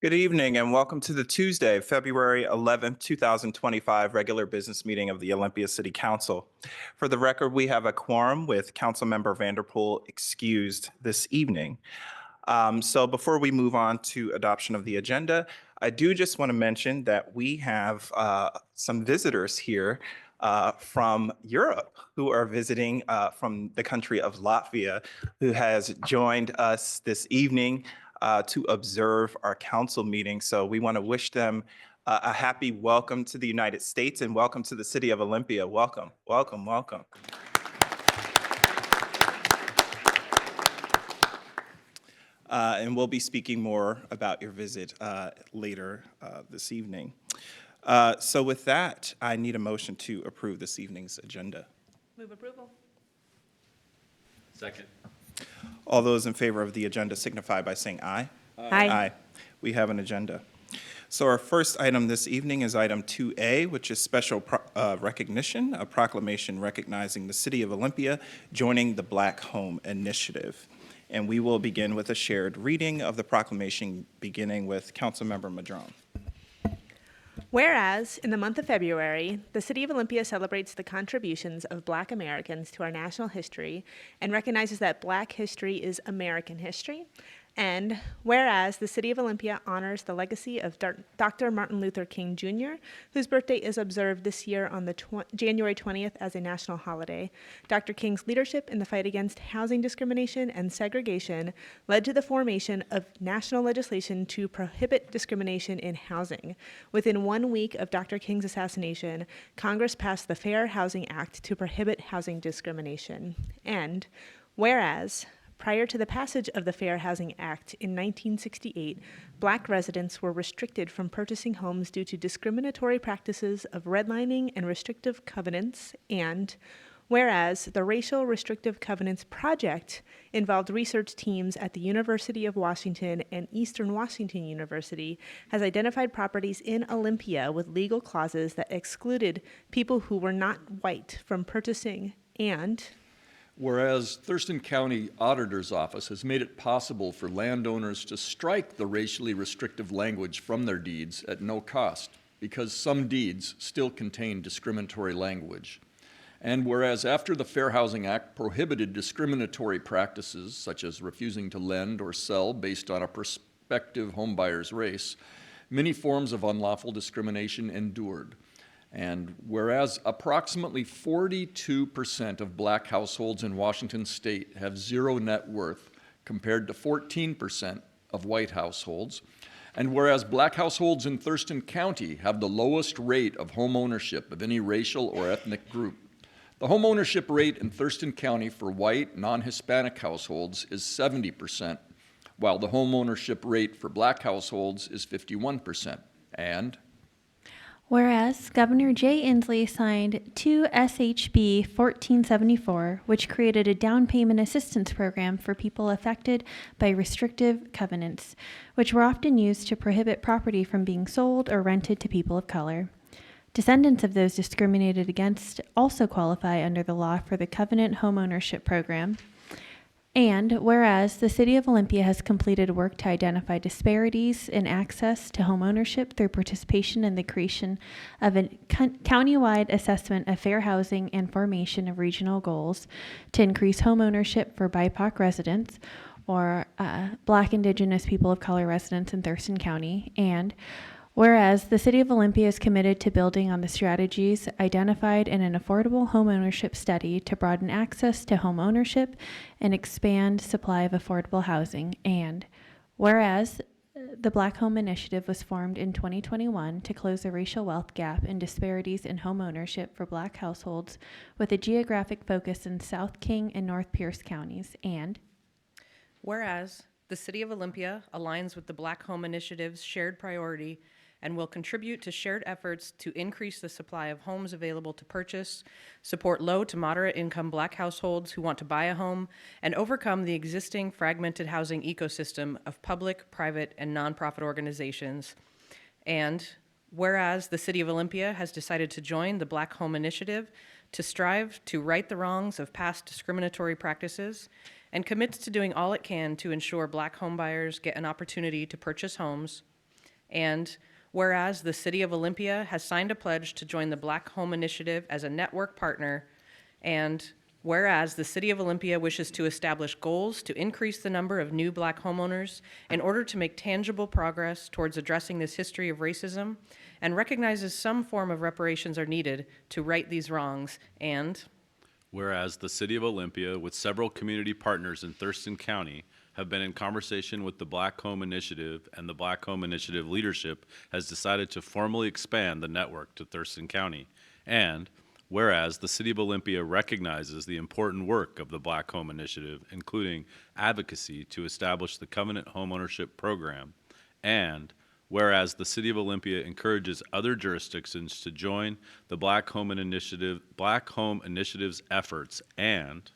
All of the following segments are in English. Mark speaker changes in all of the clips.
Speaker 1: Good evening and welcome to the Tuesday, February 11th, 2025 regular business meeting of the Olympia City Council. For the record, we have a quorum with Councilmember Vanderpool excused this evening. So before we move on to adoption of the agenda, I do just want to mention that we have some visitors here from Europe who are visiting from the country of Latvia, who has joined us this evening to observe our council meeting. So we want to wish them a happy welcome to the United States and welcome to the city of Olympia. Welcome, welcome, welcome. And we'll be speaking more about your visit later this evening. So with that, I need a motion to approve this evening's agenda.
Speaker 2: Move approval.
Speaker 3: Second.
Speaker 1: All those in favor of the agenda signify by saying aye.
Speaker 2: Aye.
Speaker 1: We have an agenda. So our first item this evening is item 2A, which is special recognition, a proclamation recognizing the city of Olympia joining the Black Home Initiative. And we will begin with a shared reading of the proclamation, beginning with Councilmember Madrone.
Speaker 2: Whereas, in the month of February, the City of Olympia celebrates the contributions of Black Americans to our national history and recognizes that Black history is American history. And whereas the City of Olympia honors the legacy of Dr. Martin Luther King Jr., whose birthday is observed this year on the January 20th as a national holiday, Dr. King's leadership in the fight against housing discrimination and segregation led to the formation of national legislation to prohibit discrimination in housing. Within 1 week of Dr. King's assassination, Congress passed the Fair Housing Act to prohibit housing discrimination. And whereas prior to the passage of the Fair Housing Act in 1968, Black residents were restricted from purchasing homes due to discriminatory practices of redlining and restrictive covenants. And whereas the Racial Restrictive Covenants Project involved research teams at the University of Washington and Eastern Washington University, has identified properties in Olympia with legal clauses that excluded people who were not white from purchasing. And
Speaker 3: whereas Thurston County Auditor's Office has made it possible for landowners to strike the racially restrictive language from their deeds at no cost, because some deeds still contain discriminatory language. And whereas after the Fair Housing Act prohibited discriminatory practices such as refusing to lend or sell based on a prospective homebuyer's race, many forms of unlawful discrimination endured. And whereas approximately 42% of Black households in Washington state have zero net worth compared to 14% of white households, and whereas Black households in Thurston County have the lowest rate of home ownership of any racial or ethnic group, the home ownership rate in Thurston County for white, non-Hispanic households is 70%, while the home ownership rate for Black households is 51%. And
Speaker 4: whereas Governor Jay Inslee signed 2 SHB 1474, which created a down payment assistance program for people affected by restrictive covenants, which were often used to prohibit property from being sold or rented to people of color. Descendants of those discriminated against also qualify under the law for the Covenant Homeownership Program. And whereas the City of Olympia has completed work to identify disparities in access to homeownership through participation in the creation of a countywide assessment of fair housing and formation of regional goals to increase homeownership for BIPOC residents or Black, Indigenous, people of color residents in Thurston County. And whereas the City of Olympia is committed to building on the strategies identified in an affordable homeownership study to broaden access to home ownership and expand supply of affordable housing. And whereas the Black Home Initiative was formed in 2021 to close the racial wealth gap and disparities in home ownership for Black households with a geographic focus in South King and North Pierce counties. And
Speaker 5: whereas the City of Olympia aligns with the Black Home Initiative's shared priority and will contribute to shared efforts to increase the supply of homes available to purchase, support low to moderate income Black households who want to buy a home, and overcome the existing fragmented housing ecosystem of public, private, and nonprofit organizations. And whereas the City of Olympia has decided to join the Black Home Initiative to strive to right the wrongs of past discriminatory practices and commits to doing all it can to ensure Black homebuyers get an opportunity to purchase homes. And whereas the City of Olympia has signed a pledge to join the Black Home Initiative as a network partner, and whereas the City of Olympia wishes to establish goals to increase the number of new Black homeowners in order to make tangible progress towards addressing this history of racism, and recognizes some form of reparations are needed to right these wrongs, and
Speaker 6: whereas the City of Olympia, with several community partners in Thurston County, have been in conversation with the Black Home Initiative, and the Black Home Initiative leadership has decided to formally expand the network to Thurston County. And whereas the City of Olympia recognizes the important work of the Black Home Initiative, including advocacy to establish the Covenant Homeownership Program. And whereas the City of Olympia encourages other jurisdictions to join the Black Home Initiative's efforts. And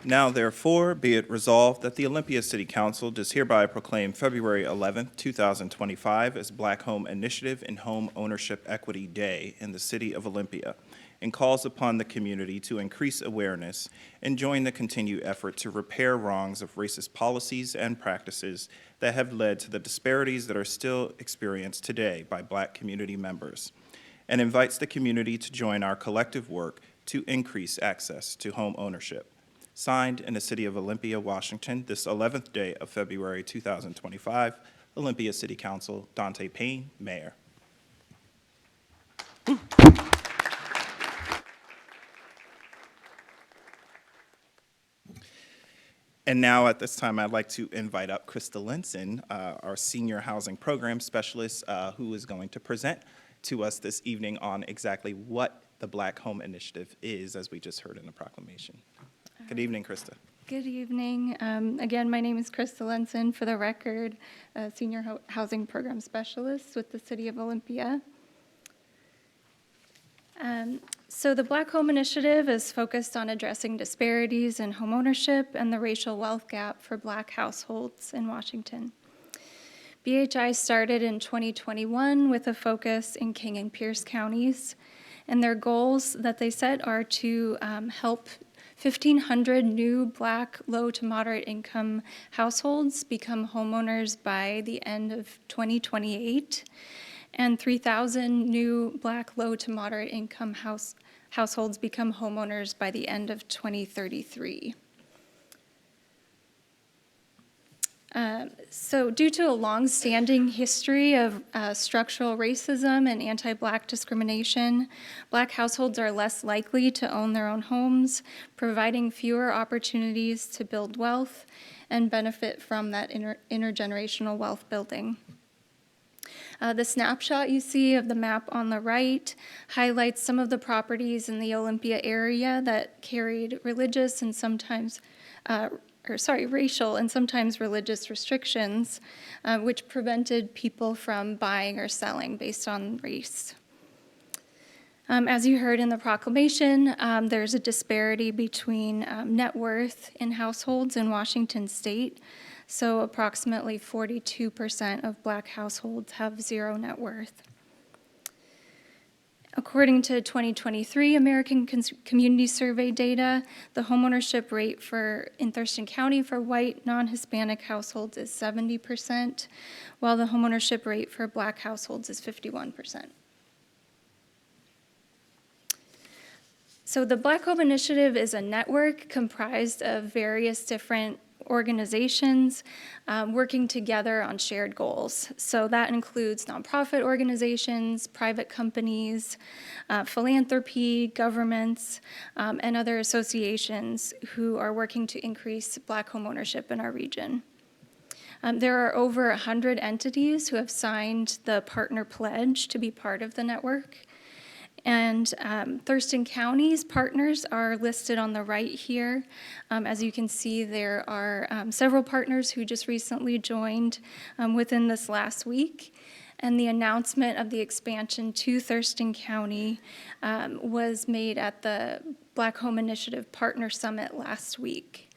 Speaker 1: now therefore be it resolved that the Olympia City Council does hereby proclaim February 11th, 2025 as Black Home Initiative and Home Ownership Equity Day in the City of Olympia, and calls upon the community to increase awareness and join the continued effort to repair wrongs of racist policies and practices that have led to the disparities that are still experienced today by Black community members, and invites the community to join our collective work to increase access to home ownership. Signed in the City of Olympia, Washington, this 11th day of February 2025, Olympia City Council, Dante Payne, Mayor. And now at this time, I'd like to invite up Krista Linson, our Senior Housing Program Specialist, who is going to present to us this evening on exactly what the Black Home Initiative is, as we just heard in the proclamation. Good evening, Krista.
Speaker 7: Good evening. Again, my name is Krista Lenson, for the record, Senior Housing Program Specialist with the City of Olympia. So the Black Home Initiative is focused on addressing disparities in homeownership and the racial wealth gap for Black households in Washington. BHI started in 2021 with a focus in King and Pierce counties, and their goals that they set are to help 1,500 new Black low to moderate income households become homeowners by the end of 2028, and 3,000 new Black low to moderate income households become homeowners by the end of 2033. So due to a long-standing history of structural racism and anti-Black discrimination, Black households are less likely to own their own homes, providing fewer opportunities to build wealth and benefit from that intergenerational wealth building. The snapshot you see of the map on the right highlights some of the properties in the Olympia area that carried religious and sometimes racial and sometimes religious restrictions, which prevented people from buying or selling based on race. As you heard in the proclamation, there's a disparity between net worth in households in Washington state. So approximately 42% of Black households have zero net worth. According to 2023 American Community Survey data, the homeownership rate in Thurston County for white non-Hispanic households is 70%, while the homeownership rate for Black households is 51%. So the Black Home Initiative is a network comprised of various different organizations working together on shared goals. So that includes nonprofit organizations, private companies, philanthropy, governments, and other associations who are working to increase Black homeownership in our region. There are over 100 entities who have signed the partner pledge to be part of the network. And Thurston County's partners are listed on the right here. As you can see, there are several partners who just recently joined within this last week. And the announcement of the expansion to Thurston County was made at the Black Home Initiative Partner Summit last week.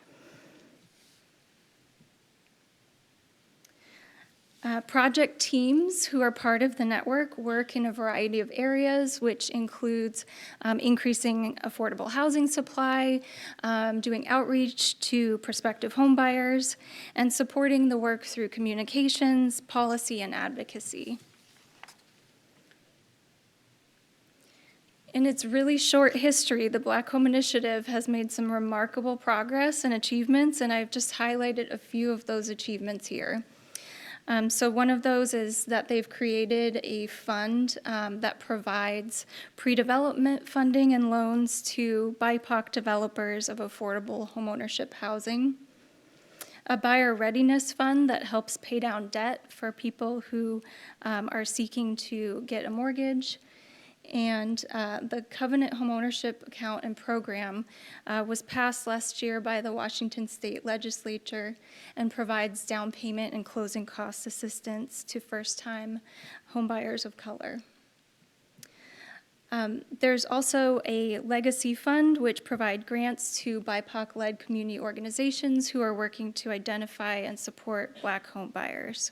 Speaker 7: Project teams who are part of the network work in a variety of areas, which includes increasing affordable housing supply, doing outreach to prospective homebuyers, and supporting the work through communications, policy, and advocacy. In its really short history, the Black Home Initiative has made some remarkable progress and achievements, and I've just highlighted a few of those achievements here. So one of those is that they've created a fund that provides pre-development funding and loans to BIPOC developers of affordable homeownership housing. A buyer readiness fund that helps pay down debt for people who are seeking to get a mortgage. And the Covenant Homeownership Account and Program was passed last year by the Washington State Legislature and provides down payment and closing cost assistance to first-time homebuyers of color. There's also a legacy fund which provide grants to BIPOC-led community organizations who are working to identify and support Black homebuyers.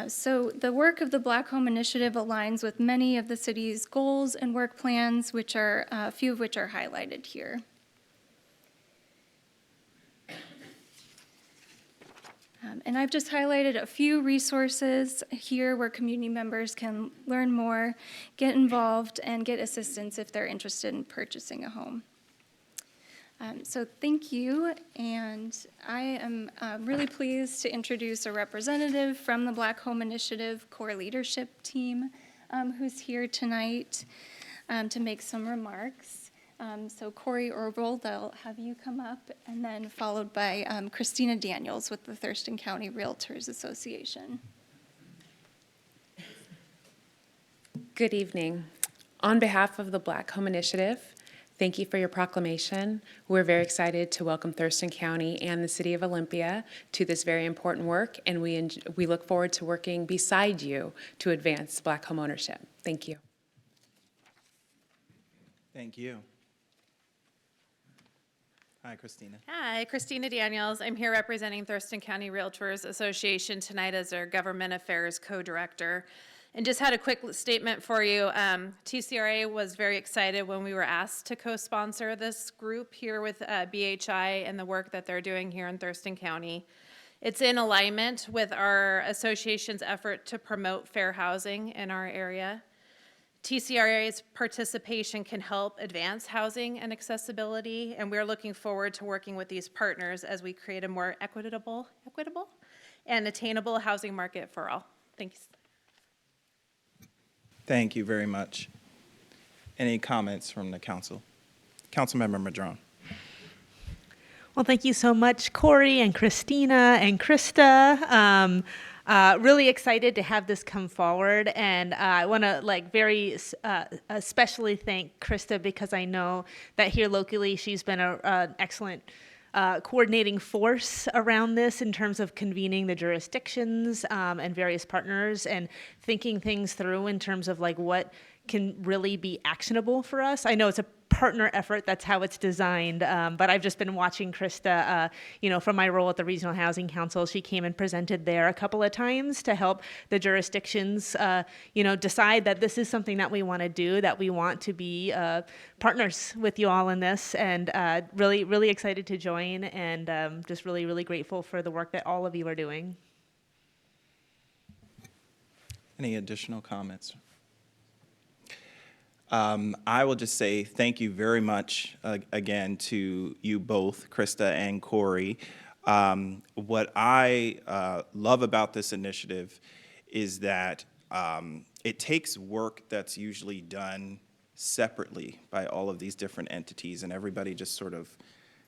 Speaker 7: So the work of the Black Home Initiative aligns with many of the city's goals and work plans, which are a few of which are highlighted here. And I've just highlighted a few resources here where community members can learn more, get involved, and get assistance if they're interested in purchasing a home. So thank you, and I am really pleased to introduce a representative from the Black Home Initiative core leadership team who's here tonight to make some remarks. So Corey Orville, they'll have you come up, and then followed by Christina Daniels with the Thurston County Realtors Association.
Speaker 8: Good evening. On behalf of the Black Home Initiative, thank you for your proclamation. We're very excited to welcome Thurston County and the City of Olympia to this very important work, and we look forward to working beside you to advance Black homeownership. Thank you.
Speaker 1: Thank you. Hi, Christina.
Speaker 9: Hi, Christina Daniels. I'm here representing Thurston County Realtors Association tonight as their Government Affairs Co-Director. And just had a quick statement for you. TCRA was very excited when we were asked to co-sponsor this group here with BHI and the work that they're doing here in Thurston County. It's in alignment with our association's effort to promote fair housing in our area. TCRA's participation can help advance housing and accessibility, and we're looking forward to working with these partners as we create a more equitable and attainable housing market for all. Thanks.
Speaker 1: Thank you very much. Any comments from the council? Councilmember Madrone.
Speaker 2: Well, thank you so much, Corey and Christina and Krista. Really excited to have this come forward, and I want to especially thank Krista because I know that here locally she's been an excellent coordinating force around this in terms of convening the jurisdictions and various partners and thinking things through in terms of what can really be actionable for us. I know it's a partner effort, that's how it's designed, but I've just been watching Krista, from my role at the Regional Housing Council. She came and presented there a couple of times to help the jurisdictions, decide that this is something that we want to do, that we want to be partners with you all in this, and really, really excited to join, and just really, really grateful for the work that all of you are doing.
Speaker 1: Any additional comments? I will just say thank you very much again to you both, Krista and Corey. What I love about this initiative is that it takes work that's usually done separately by all of these different entities, and everybody just sort of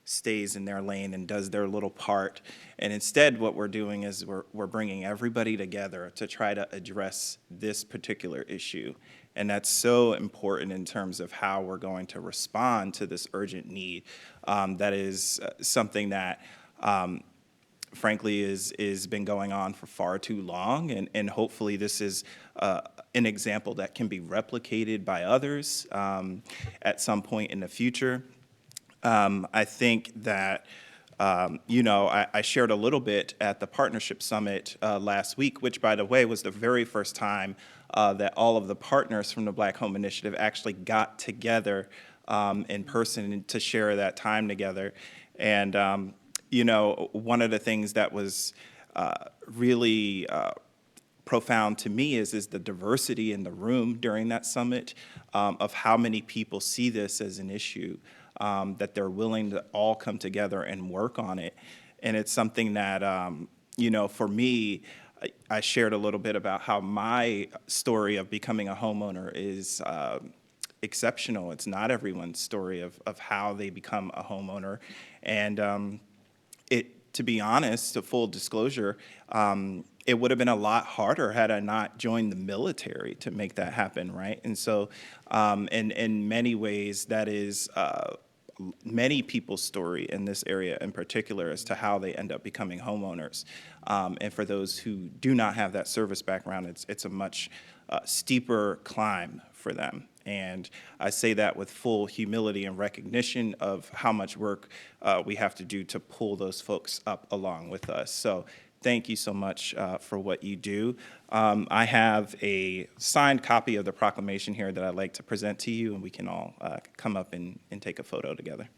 Speaker 1: stays in their lane and does their little part. And instead, what we're doing is we're bringing everybody together to try to address this particular issue. And that's so important in terms of how we're going to respond to this urgent need. That is something that, frankly, is been going on for far too long. And hopefully this is an example that can be replicated by others at some point in the future. I think that I shared a little bit at the Partnership Summit last week, which, by the way, was the very first time that all of the partners from the Black Home Initiative actually got together in person to share that time together. And, one of the things that was really profound to me is the diversity in the room during that summit, of how many people see this as an issue, that they're willing to all come together and work on it. And it's something that, for me, I shared a little bit about how my story of becoming a homeowner is exceptional. It's not everyone's story of how they become a homeowner. And to be honest, to full disclosure, it would have been a lot harder had I not joined the military to make that happen, right? And so in many ways, that is many people's story in this area in particular as to how they end up becoming homeowners. And for those who do not have that service background, it's a much steeper climb for them. And I say that with full humility and recognition of how much work we have to do to pull those folks up along with us. So thank you so much for what you do. I have a signed copy of the proclamation here that I'd like to present to you, and we can all come up and take a photo together.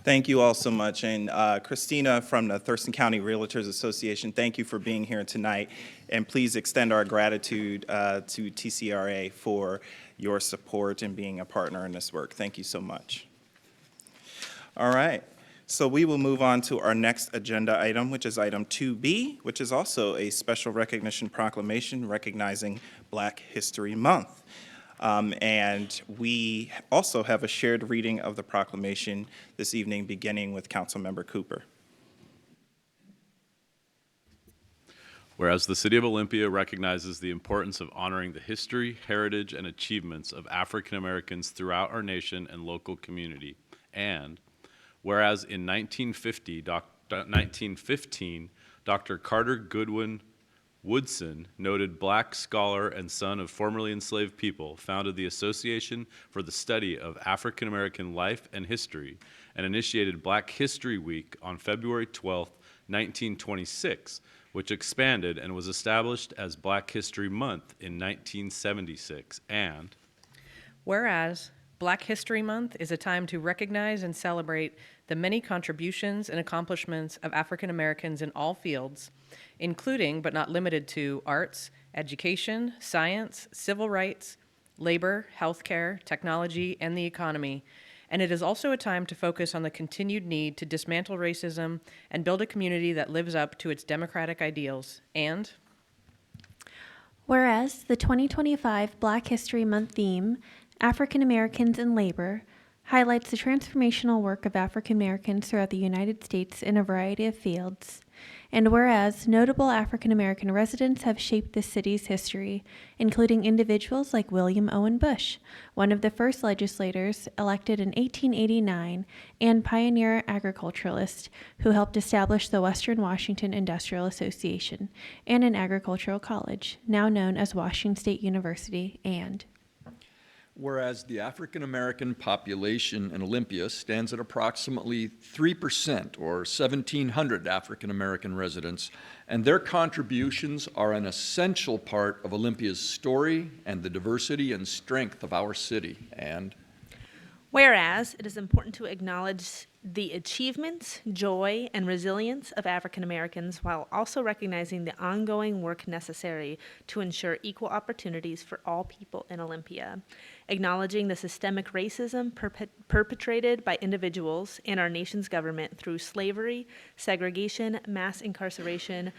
Speaker 1: Thank you all so much. And Christina from the Thurston County Realtors Association, thank you for being here tonight. And please extend our gratitude to TCRA for your support and being a partner in this work. Thank you so much. All right. So we will move on to our next agenda item, which is item 2B, which is also a special recognition proclamation recognizing Black History Month. And we also have a shared reading of the proclamation this evening, beginning with Councilmember Cooper.
Speaker 6: Whereas the City of Olympia recognizes the importance of honoring the history, heritage, and achievements of African Americans throughout our nation and local community, and whereas in 1915, Dr. Carter Goodwin Woodson, noted Black scholar and son of formerly enslaved people, founded the Association for the Study of African American Life and History and initiated Black History Week on February 12, 1926, which expanded and was established as Black History Month in 1976. And
Speaker 5: whereas Black History Month is a time to recognize and celebrate the many contributions and accomplishments of African Americans in all fields, including but not limited to arts, education, science, civil rights, labor, healthcare, technology, and the economy. And it is also a time to focus on the continued need to dismantle racism and build a community that lives up to its democratic ideals. And
Speaker 4: whereas the 2025 Black History Month theme, African Americans in Labor, highlights the transformational work of African Americans throughout the United States in a variety of fields. And whereas notable African American residents have shaped the city's history, including individuals like William Owen Bush, one of the first legislators elected in 1889, and pioneer agriculturalist who helped establish the Western Washington Industrial Association and an agricultural college, now known as Washington State University. And
Speaker 3: Whereas the African American population in Olympia stands at approximately 3%, or 1,700 African American residents, and their contributions are an essential part of Olympia's story and the diversity and strength of our city. And
Speaker 2: whereas it is important to acknowledge the achievements, joy, and resilience of African Americans while also recognizing the ongoing work necessary to ensure equal opportunities for all people in Olympia, acknowledging the systemic racism perpetrated by individuals and our nation's government through slavery, segregation, mass incarceration,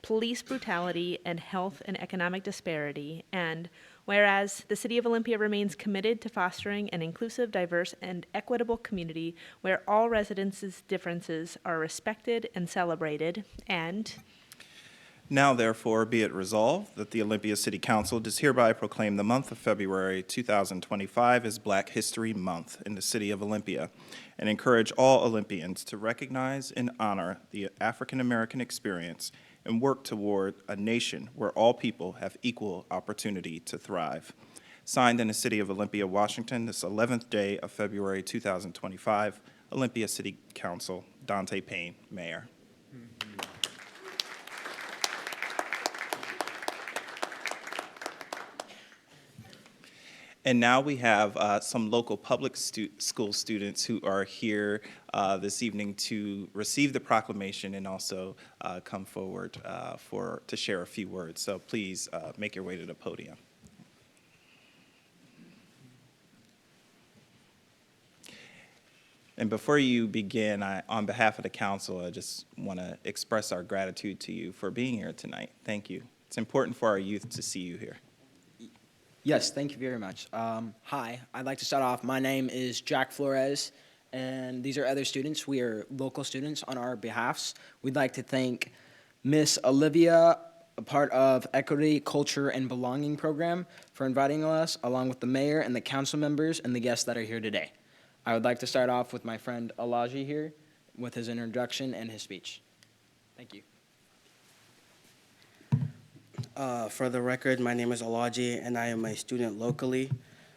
Speaker 2: police brutality, and health and economic disparity, and whereas the City of Olympia remains committed to fostering an inclusive, diverse, and equitable community where all residents' differences are respected and celebrated, and
Speaker 1: now therefore be it resolved that the Olympia City Council does hereby proclaim the month of February 2025 as Black History Month in the City of Olympia and encourage all Olympians to recognize and honor the African American experience and work toward a nation where all people have equal opportunity to thrive. Signed in the City of Olympia, Washington, this 11th day of February 2025, Olympia City Council, Dante Payne, Mayor. And now we have some local public school students who are here this evening to receive the proclamation and also come forward to share a few words. So please make your way to the podium. And before you begin, on behalf of the council, I just want to express our gratitude to you for being here tonight. Thank you. It's important for our youth to see you here.
Speaker 10: Yes, thank you very much. Hi, I'd like to start off. My name is Jack Flores, and these are other students. We are local students on our behalfs. We'd like to thank Miss Olivia, a part of Equity, Culture, and Belonging program, for inviting us, along with the mayor and the council members and the guests that are here today. I would like to start off with my friend Alaji here with his introduction and his speech. Thank you.
Speaker 11: For the record, my name is Alaji, and I am a student locally.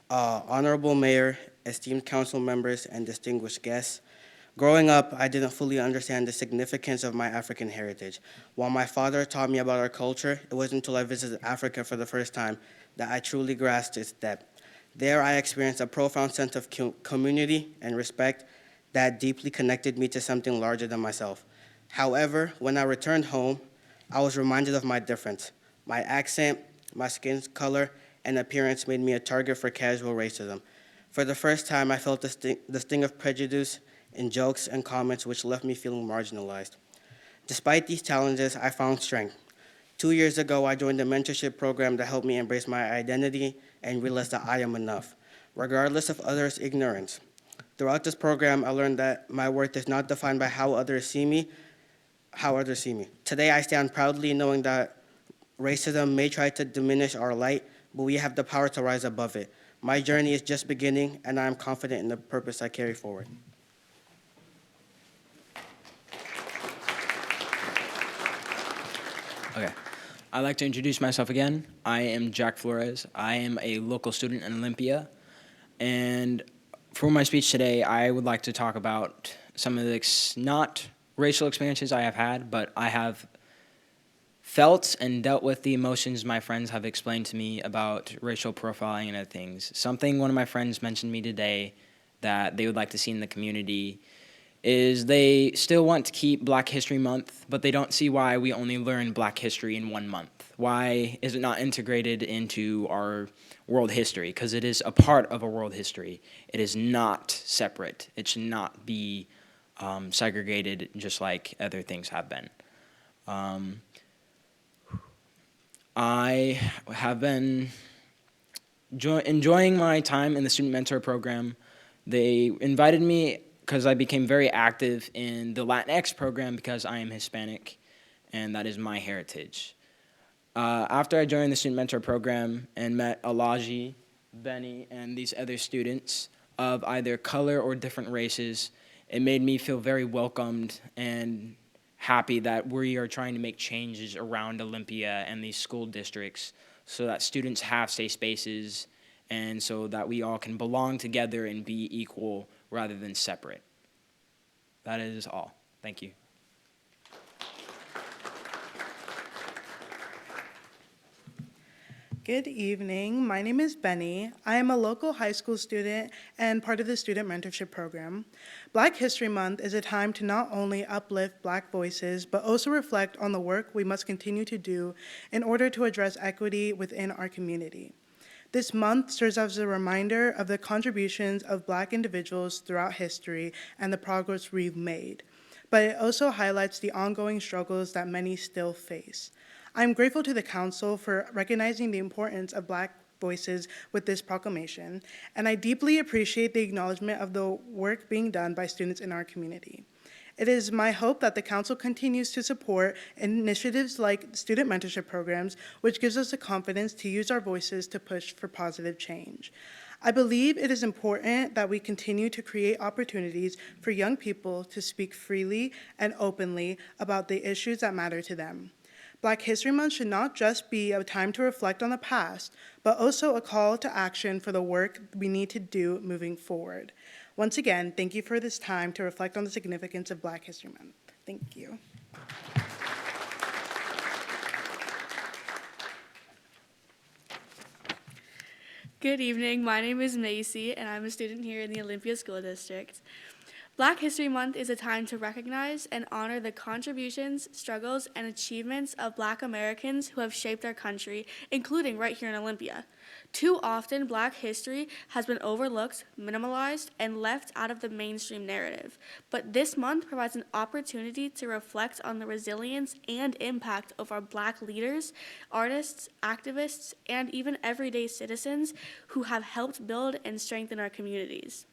Speaker 11: Honorable Mayor, esteemed council members, and distinguished guests, growing up, I didn't fully understand the significance of my African heritage. While my father taught me about our culture, it wasn't until I visited Africa for the first time that I truly grasped its depth. There, I experienced a profound sense of community and respect that deeply connected me to something larger than myself. However, when I returned home, I was reminded of my difference. My accent, my skin color, and appearance made me a target for casual racism. For the first time, I felt the sting of prejudice in jokes and comments which left me feeling marginalized. Despite these challenges, I found strength. 2 years ago, I joined a mentorship program that helped me embrace my identity and realize that I am enough, regardless of others' ignorance. Throughout this program, I learned that my worth is not defined by how others see me. Today, I stand proudly knowing that racism may try to diminish our light, but we have the power to rise above it. My journey is just beginning, and I am confident in the purpose I carry forward.
Speaker 10: Okay. I'd like to introduce myself again. I am Jack Flores. I am a local student in Olympia. And for my speech today, I would like to talk about some of the not racial experiences I have had, but I have felt and dealt with the emotions my friends have explained to me about racial profiling and other things. Something one of my friends mentioned to me today that they would like to see in the community is they still want to keep Black History Month, but they don't see why we only learn Black history in 1 month. Why is it not integrated into our world history? Because it is a part of a world history. It is not separate. It should not be segregated just like other things have been. I have been enjoying my time in the student mentor program. They invited me because I became very active in the Latinx program because I am Hispanic, and that is my heritage. After I joined the student mentor program and met Alaji, Benny, and these other students of either color or different races, it made me feel very welcomed and happy that we are trying to make changes around Olympia and these school districts so that students have safe spaces and so that we all can belong together and be equal rather than separate. That is all. Thank you.
Speaker 12: Good evening. My name is Benny. I am a local high school student and part of the student mentorship program. Black History Month is a time to not only uplift Black voices, but also reflect on the work we must continue to do in order to address equity within our community. This month serves as a reminder of the contributions of Black individuals throughout history and the progress we've made, but it also highlights the ongoing struggles that many still face. I'm grateful to the Council for recognizing the importance of Black voices with this proclamation, and I deeply appreciate the acknowledgement of the work being done by students in our community. It is my hope that the Council continues to support initiatives like student mentorship programs, which gives us the confidence to use our voices to push for positive change. I believe it is important that we continue to create opportunities for young people to speak freely and openly about the issues that matter to them. Black History Month should not just be a time to reflect on the past, but also a call to action for the work we need to do moving forward. Once again, thank you for this time to reflect on the significance of Black History Month. Thank you.
Speaker 13: Good evening. My name is Macy, and I'm a student here in the Olympia School District. Black History Month is a time to recognize and honor the contributions, struggles, and achievements of Black Americans who have shaped our country, including right here in Olympia. Too often, Black history has been overlooked, minimalized, and left out of the mainstream narrative. But this month provides an opportunity to reflect on the resilience and impact of our Black leaders, artists, activists, and even everyday citizens who have helped build and strengthen our communities.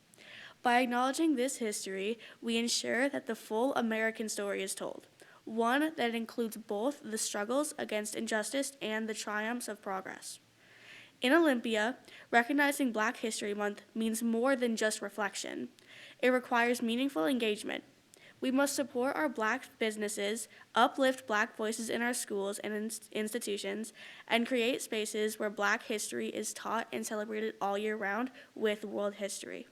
Speaker 13: By acknowledging this history, we ensure that the full American story is told, one that includes both the struggles against injustice and the triumphs of progress. In Olympia, recognizing Black History Month means more than just reflection. It requires meaningful engagement. We must support our Black businesses, uplift Black voices in our schools and institutions, and create spaces where Black history is taught and celebrated all year round with world history.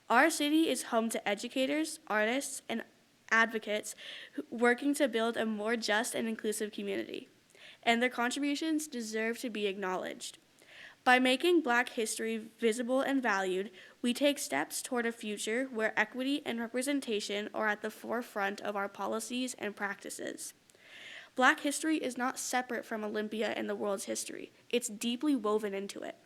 Speaker 13: Our city is home to educators, artists, and advocates working to build a more just and inclusive community, and their contributions deserve to be acknowledged. By making Black history visible and valued, we take steps toward a future where equity and representation are at the forefront of our policies and practices. Black history is not separate from Olympia and the world's history. It's deeply woven into it.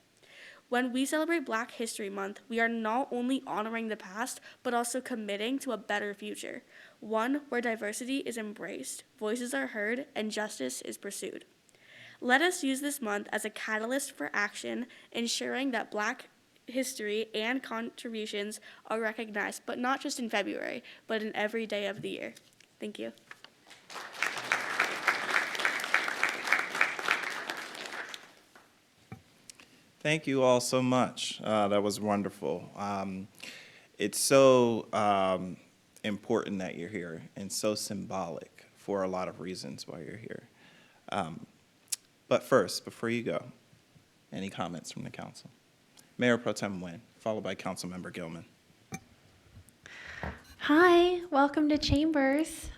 Speaker 13: When we celebrate Black History Month, we are not only honoring the past, but also committing to a better future, one where diversity is embraced, voices are heard, and justice is pursued. Let us use this month as a catalyst for action, ensuring that Black history and contributions are recognized, but not just in February, but in every day of the year. Thank you.
Speaker 1: Thank you all so much. That was wonderful. It's so important that you're here and so symbolic for a lot of reasons why you're here. But first, before you go, any comments from the council? Mayor Pro Tem Nguyen, followed by Councilmember Gilman.
Speaker 4: Hi, welcome to Chambers.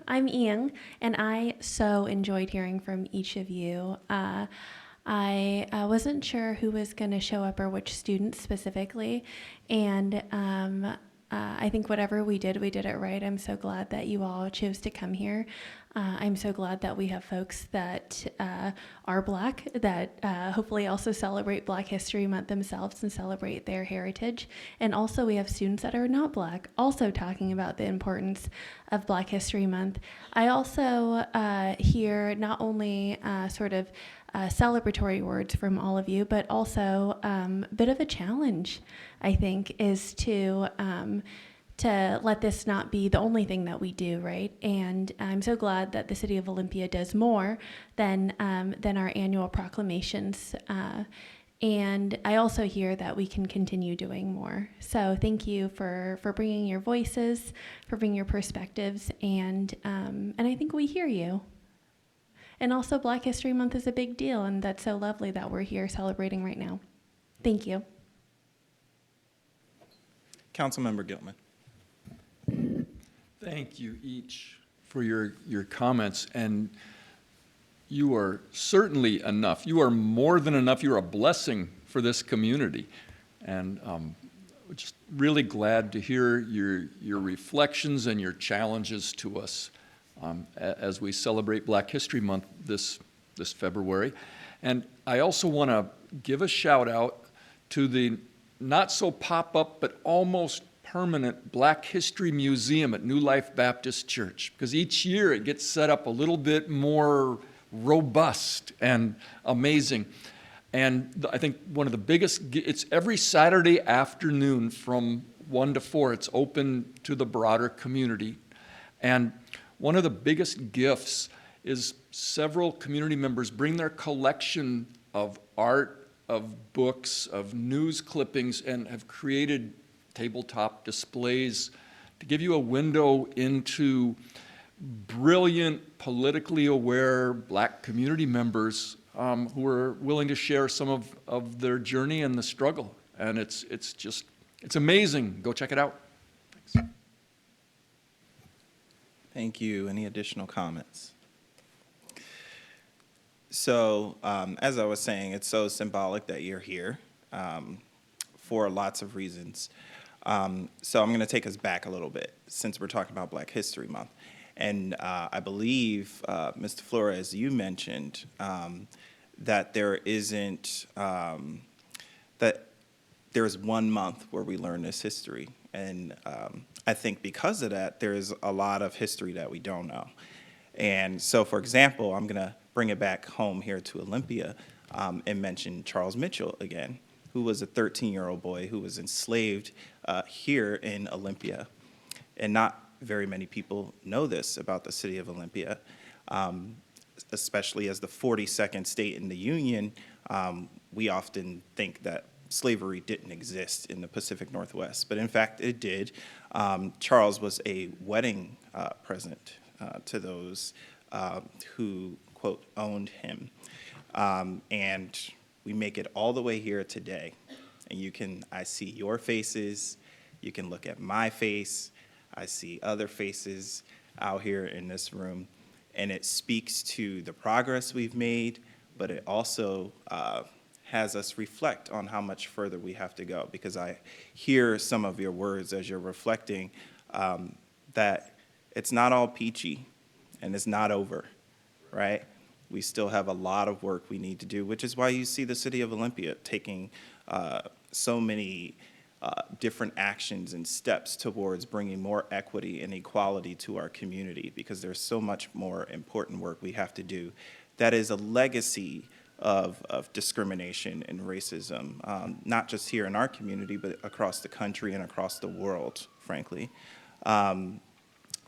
Speaker 4: I'm Ian, and I so enjoyed hearing from each of you. I wasn't sure who was going to show up or which students specifically, and I think whatever we did it right. I'm so glad that you all chose to come here. I'm so glad that we have folks that are Black, that hopefully also celebrate Black History Month themselves and celebrate their heritage. And also we have students that are not Black, also talking about the importance of Black History Month. I also hear not only sort of celebratory words from all of you, but also a bit of a challenge, I think, is to let this not be the only thing that we do, right? And I'm so glad that the City of Olympia does more than our annual proclamations. And I also hear that we can continue doing more. So thank you for bringing your voices, for bringing your perspectives, and I think we hear you. And also Black History Month is a big deal, and that's so lovely that we're here celebrating right now. Thank you.
Speaker 1: Councilmember Gilman.
Speaker 3: Thank you each for your comments, and you are certainly enough. You are more than enough. You're a blessing for this community. And we're just really glad to hear your reflections and your challenges to us as we celebrate Black History Month this February. And I also want to give a shout out to the not so pop-up but almost permanent Black History Museum at New Life Baptist Church, because each year it gets set up a little bit more robust and amazing. And I think one of the biggest, it's every Saturday afternoon from 1 to 4. It's open to the broader community. And one of the biggest gifts is several community members bring their collection of art, of books, of news clippings, and have created tabletop displays to give you a window into brilliant, politically aware Black community members who are willing to share some of their journey and the struggle. And it's amazing. Go check it out. Thanks.
Speaker 1: Thank you. Any additional comments? So, as I was saying, it's so symbolic that you're here for lots of reasons. So I'm going to take us back a little bit since we're talking about Black History Month. And I believe, Mr. Flores, you mentioned that there isn't, that there's 1 month where we learn this history. And I think because of that, there's a lot of history that we don't know. And so, for example, I'm going to bring it back home here to Olympia and mention Charles Mitchell again, who was a 13-year-old boy who was enslaved here in Olympia. And not very many people know this about the city of Olympia, especially as the 42nd state in the Union. We often think that slavery didn't exist in the Pacific Northwest, but in fact it did. Charles was a wedding present to those who, quote, owned him. And we make it all the way here today. And I see your faces, you can look at my face, I see other faces out here in this room, and it speaks to the progress we've made, but it also has us reflect on how much further we have to go, because I hear some of your words as you're reflecting that it's not all peachy and it's not over, right? We still have a lot of work we need to do, which is why you see the city of Olympia taking so many different actions and steps towards bringing more equity and equality to our community, because there's so much more important work we have to do. That is a legacy of discrimination and racism, not just here in our community, but across the country and across the world, frankly.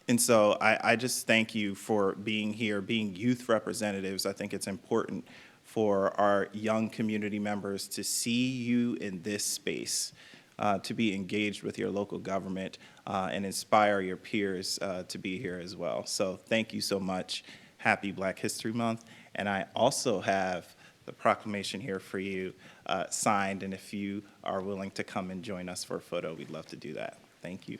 Speaker 1: And so I just thank you for being here, being youth representatives. I think it's important for our young community members to see you in this space, to be engaged with your local government and inspire your peers to be here as well. So thank you so much. Happy Black History Month. And I also have the proclamation here for you signed, and if you are willing to come and join us for a photo, we'd love to do that. Thank you.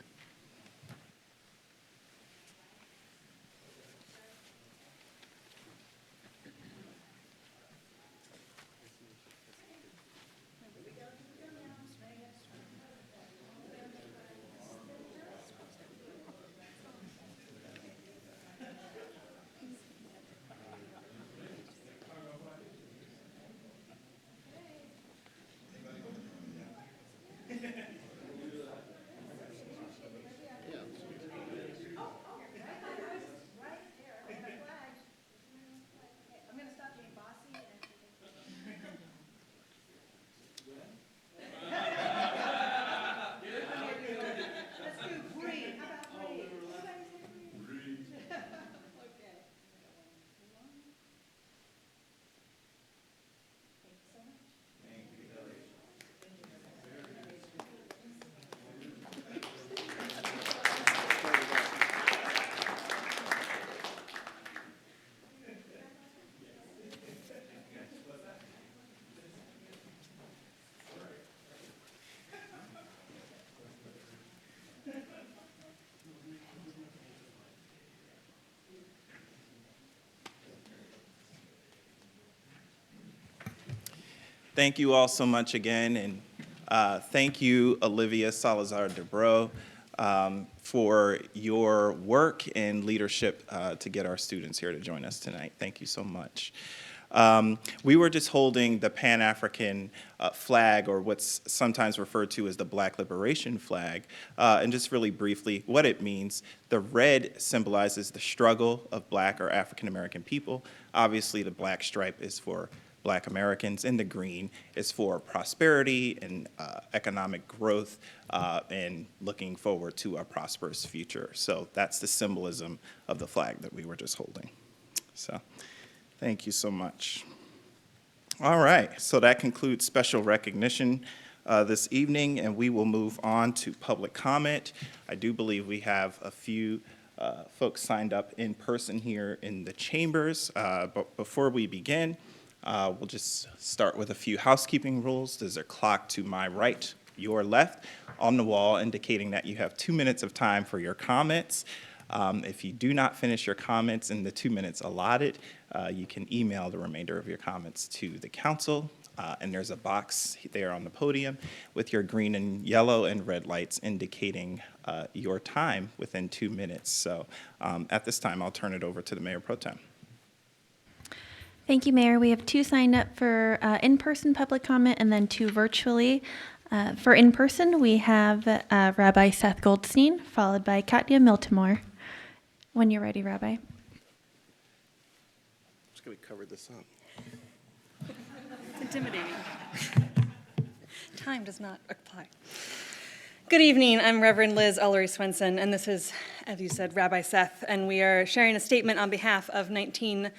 Speaker 1: Thank you all so much again, and thank you, Olivia Salazar-Dubrow, for your work and leadership to get our students here to join us tonight. Thank you so much. We were just holding the Pan-African flag, or what's sometimes referred to as the Black Liberation flag, and just really briefly what it means. The red symbolizes the struggle of Black or African American people. Obviously, the black stripe is for Black Americans, and the green is for prosperity and economic growth and looking forward to a prosperous future. So that's the symbolism of the flag that we were just holding. So thank you so much. All right, so that concludes special recognition this evening, and we will move on to public comment. I do believe we have a few folks signed up in person here in the chambers, but before we begin, we'll just start with a few housekeeping rules. There's a clock to my right, your left, on the wall indicating that you have 2 minutes of time for your comments. If you do not finish your comments in the 2 minutes allotted, you can email the remainder of your comments to the council. And there's a box there on the podium with your green and yellow and red lights indicating your time within 2 minutes. So at this time, I'll turn it over to the Mayor Pro Tem.
Speaker 4: Thank you, Mayor. We have 2 signed up for in-person public comment and then 2 virtually. For in-person, we have Rabbi Seth Goldstein, followed by Katya Miltimore. When you're ready, Rabbi.
Speaker 14: Just going to cover this up.
Speaker 15: It's intimidating. Time does not apply. Good evening. I'm Reverend Liz Ellery Swenson, and this is, as you said, Rabbi Seth, and we are sharing a statement on behalf of 19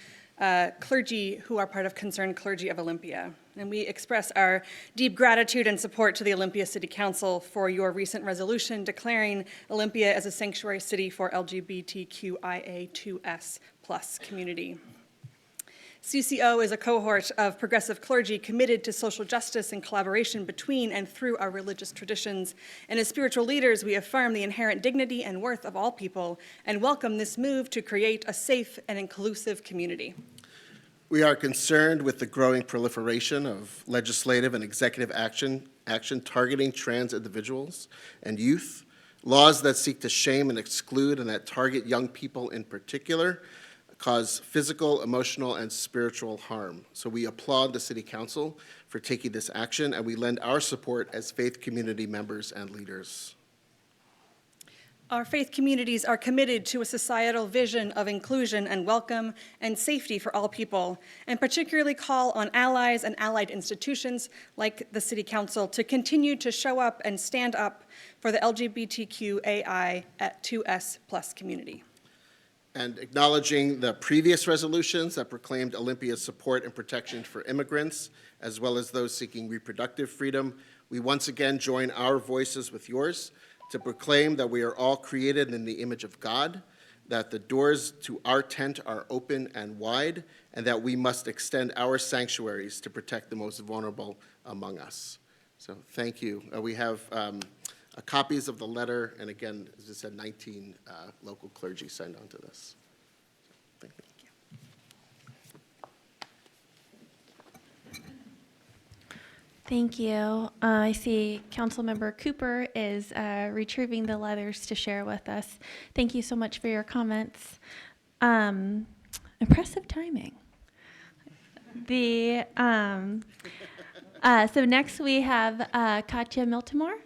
Speaker 15: clergy who are part of Concerned Clergy of Olympia. And we express our deep gratitude and support to the Olympia City Council for your recent resolution declaring Olympia as a sanctuary city for LGBTQIA2S+ community. CCO is a cohort of progressive clergy committed to social justice and collaboration between and through our religious traditions. And as spiritual leaders, we affirm the inherent dignity and worth of all people and welcome this move to create a safe and inclusive community.
Speaker 14: We are concerned with the growing proliferation of legislative and executive action targeting trans individuals and youth, laws that seek to shame and exclude and that target young people in particular, cause physical, emotional, and spiritual harm. So we applaud the City Council for taking this action, and we lend our support as faith community members and leaders.
Speaker 15: Our faith communities are committed to a societal vision of inclusion and welcome and safety for all people, and particularly call on allies and allied institutions like the City Council to continue to show up and stand up for the LGBTQAI2S+ community.
Speaker 14: And acknowledging the previous resolutions that proclaimed Olympia's support and protection for immigrants, as well as those seeking reproductive freedom, we once again join our voices with yours to proclaim that we are all created in the image of God, that the doors to our tent are open and wide, and that we must extend our sanctuaries to protect the most vulnerable among us. So thank you. We have copies of the letter, and again, as I said, 19 local clergy signed on to this. Thank you.
Speaker 4: Thank you. I see Councilmember Cooper is retrieving the letters to share with us. Thank you so much for your comments. Impressive timing. So next we have Katya Miltimore.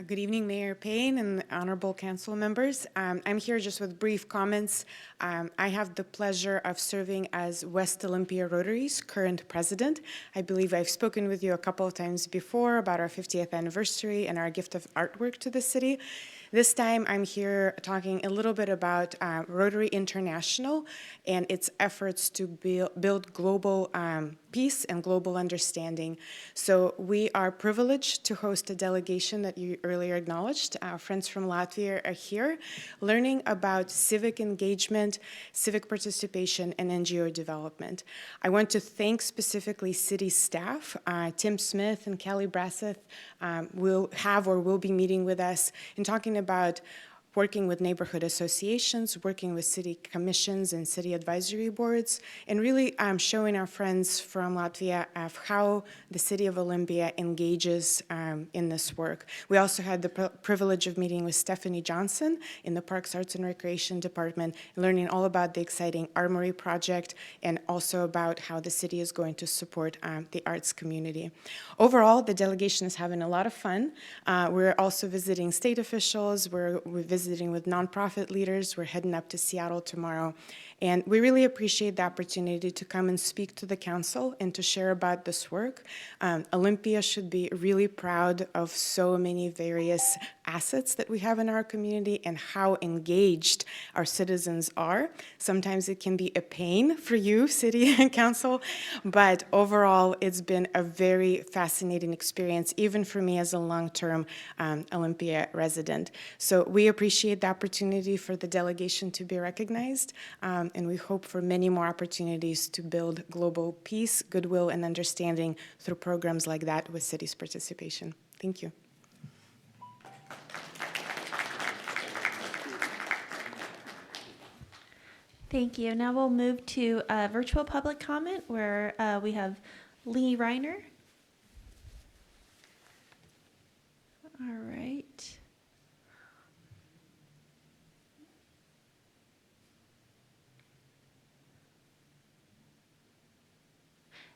Speaker 16: Good evening, Mayor Payne and honorable council members. I'm here just with brief comments. I have the pleasure of serving as West Olympia Rotary's current president. I believe I've spoken with you a couple of times before about our 50th anniversary and our gift of artwork to the city. This time I'm here talking a little bit about Rotary International and its efforts to build global peace and global understanding. So we are privileged to host a delegation that you earlier acknowledged. Our friends from Latvia are here learning about civic engagement, civic participation, and NGO development. I want to thank specifically city staff. Tim Smith and Kelly Brasseth will be meeting with us and talking about working with neighborhood associations, working with city commissions and city advisory boards, and really showing our friends from Latvia of how the city of Olympia engages in this work. We also had the privilege of meeting with Stephanie Johnson in the Parks, Arts, and Recreation Department, learning all about the exciting Armory project and also about how the city is going to support the arts community. Overall, the delegation is having a lot of fun. We're also visiting state officials. We're visiting with nonprofit leaders. We're heading up to Seattle tomorrow. And we really appreciate the opportunity to come and speak to the council and to share about this work. Olympia should be really proud of so many various assets that we have in our community and how engaged our citizens are. Sometimes it can be a pain for you, city and council, but overall it's been a very fascinating experience, even for me as a long-term Olympia resident. So we appreciate the opportunity for the delegation to be recognized, and we hope for many more opportunities to build global peace, goodwill, and understanding through programs like that with city's participation. Thank you.
Speaker 4: Thank you. Now we'll move to virtual public comment where we have Lee Reiner. All right.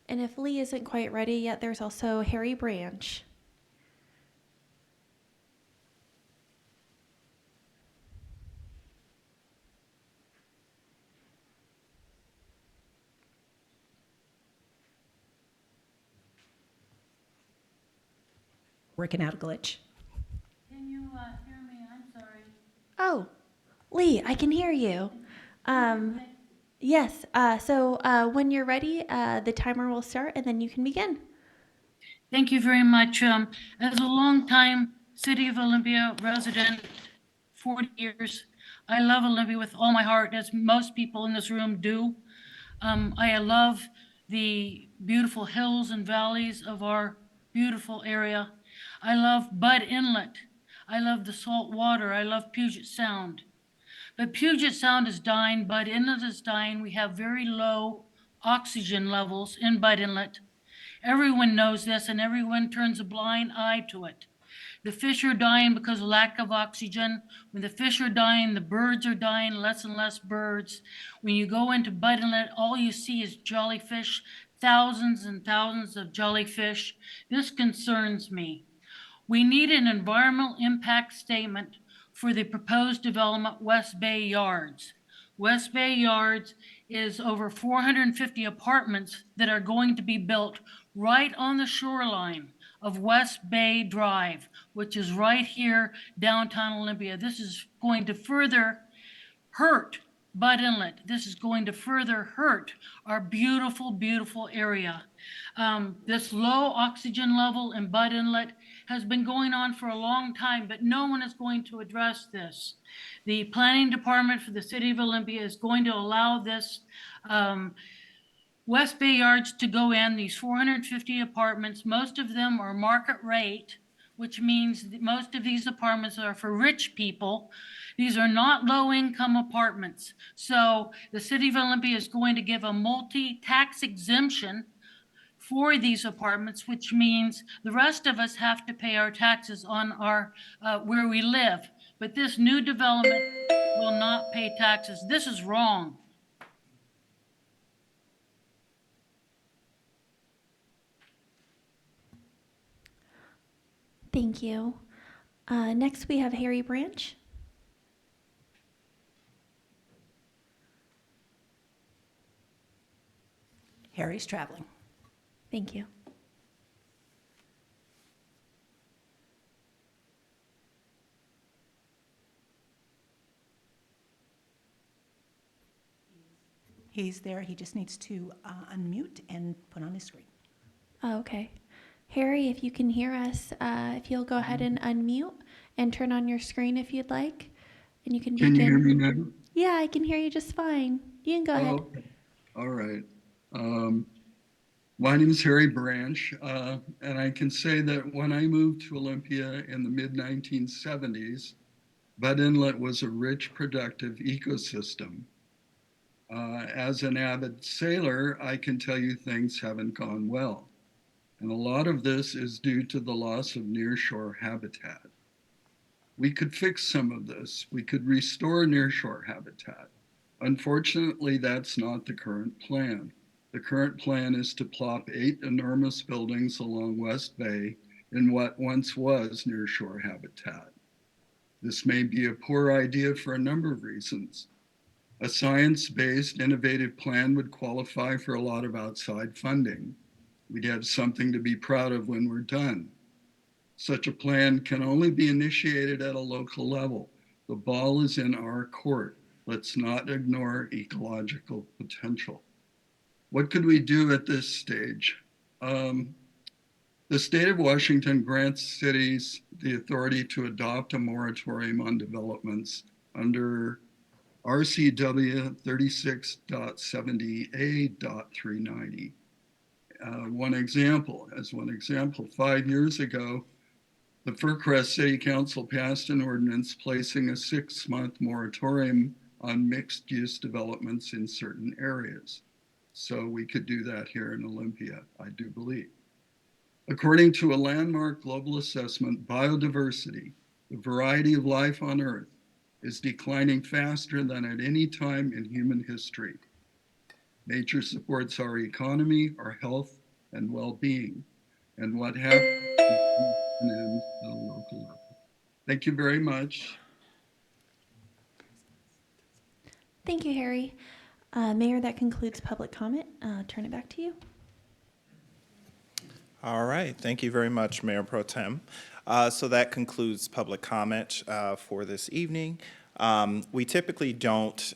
Speaker 4: And if Lee isn't quite ready yet, there's also Harry Branch.
Speaker 17: Working out a glitch.
Speaker 18: Can you hear me? I'm sorry.
Speaker 4: Oh, Lee, I can hear you. Yes, so when you're ready, the timer will start and then you can begin.
Speaker 18: Thank you very much. As a longtime City of Olympia resident, 40 years, I love Olympia with all my heart, as most people in this room do. I love the beautiful hills and valleys of our beautiful area. I love Bud Inlet. I love the salt water. I love Puget Sound. But Puget Sound is dying, Bud Inlet is dying. We have very low oxygen levels in Bud Inlet. Everyone knows this and everyone turns a blind eye to it. The fish are dying because of lack of oxygen. When the fish are dying, the birds are dying, less and less birds. When you go into Bud Inlet, all you see is jellyfish, thousands and thousands of jellyfish. This concerns me. We need an environmental impact statement for the proposed development West Bay Yards. West Bay Yards is over 450 apartments that are going to be built right on the shoreline of West Bay Drive, which is right here downtown Olympia. This is going to further hurt Bud Inlet. This is going to further hurt our beautiful, beautiful area. This low oxygen level in Bud Inlet has been going on for a long time, but no one is going to address this. The planning department for the City of Olympia is going to allow this West Bay Yards to go in, these 450 apartments. Most of them are market rate, which means that most of these apartments are for rich people. These are not low-income apartments. So the City of Olympia is going to give a multi-tax exemption for these apartments, which means the rest of us have to pay our taxes on our where we live. But this new development will not pay taxes. This is wrong.
Speaker 4: Thank you. Next, we have Harry Branch.
Speaker 17: Harry's traveling.
Speaker 4: Thank you.
Speaker 17: He's there. He just needs to unmute and put on his screen.
Speaker 4: Oh, okay. Harry, if you can hear us, if you'll go ahead and unmute and turn on your screen if you'd like, and you can begin.
Speaker 19: Can you hear me now?
Speaker 4: Yeah, I can hear you just fine. You can go ahead.
Speaker 19: Okay. All right. My name is Harry Branch, and I can say that when I moved to Olympia in the mid-1970s, Bud Inlet was a rich, productive ecosystem. As an avid sailor, I can tell you things haven't gone well. And a lot of this is due to the loss of nearshore habitat. We could fix some of this. We could restore nearshore habitat. Unfortunately, that's not the current plan. The current plan is to plop 8 enormous buildings along West Bay in what once was nearshore habitat. This may be a poor idea for a number of reasons. A science-based, innovative plan would qualify for a lot of outside funding. We'd have something to be proud of when we're done. Such a plan can only be initiated at a local level. The ball is in our court. Let's not ignore ecological potential. What could we do at this stage? The state of Washington grants cities the authority to adopt a moratorium on developments under RCW 36.70A.390. One example, 5 years ago, the Furcrest City Council passed an ordinance placing a 6-month moratorium on mixed-use developments in certain areas. So we could do that here in Olympia, I do believe. According to a landmark global assessment, biodiversity, the variety of life on Earth, is declining faster than at any time in human history. Nature supports our economy, our health, and well-being. And what happens at a local level. Thank you very much.
Speaker 4: Thank you, Harry. Mayor, that concludes public comment. Turn it back to you.
Speaker 1: All right, thank you very much, Mayor Pro Tem. So that concludes public comment for this evening. We typically don't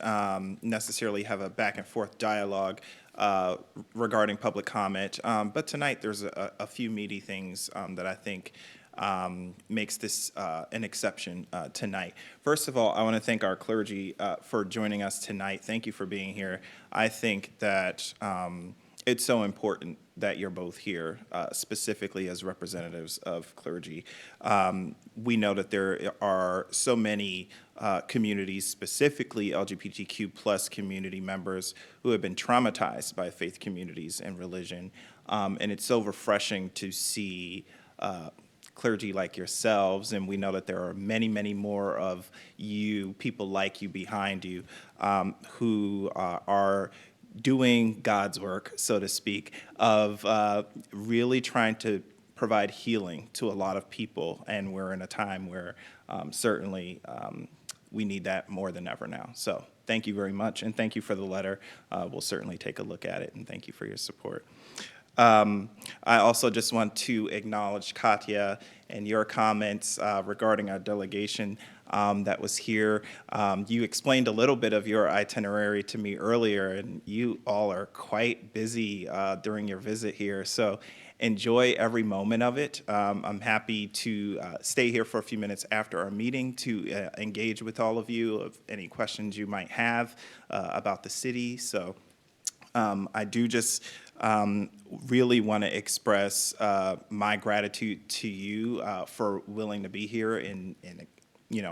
Speaker 1: necessarily have a back and forth dialogue regarding public comment, but tonight there's a few meaty things that I think makes this an exception tonight. First of all, I want to thank our clergy for joining us tonight. Thank you for being here. I think that it's so important that you're both here, specifically as representatives of clergy. We know that there are so many communities, specifically LGBTQ plus community members, who have been traumatized by faith communities and religion. And it's so refreshing to see clergy like yourselves, and we know that there are many, many more of you, people like you behind you, who are doing God's work, so to speak, of really trying to provide healing to a lot of people. And we're in a time where certainly we need that more than ever now. So thank you very much, and thank you for the letter. We'll certainly take a look at it, and thank you for your support. I also just want to acknowledge Katya and your comments regarding our delegation that was here. You explained a little bit of your itinerary to me earlier, and you all are quite busy during your visit here. So enjoy every moment of it. I'm happy to stay here for a few minutes after our meeting to engage with all of you of any questions you might have about the city. So I do just really want to express my gratitude to you for willing to be here and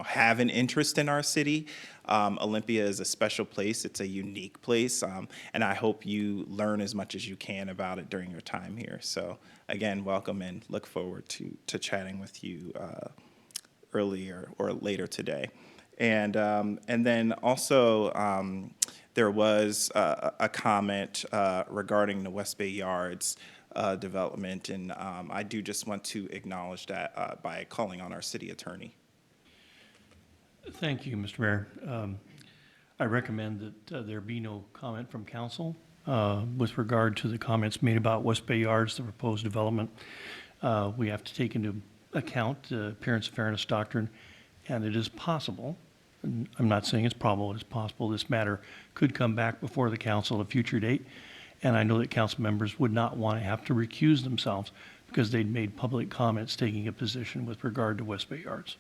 Speaker 1: have an interest in our city. Olympia is a special place. It's a unique place, and I hope you learn as much as you can about it during your time here. So again, welcome, and look forward to chatting with you earlier or later today. And then also, there was a comment regarding the West Bay Yards development, and I do just want to acknowledge that by calling on our city attorney.
Speaker 20: Thank you, Mr. Mayor. I recommend that there be no comment from council with regard to the comments made about West Bay Yards, the proposed development. We have to take into account the appearance of fairness doctrine, and it is possible, and I'm not saying it's probable, it's possible this matter could come back before the council at a future date. And I know that council members would not want to have to recuse themselves because they'd made public comments taking a position with regard to West Bay Yards.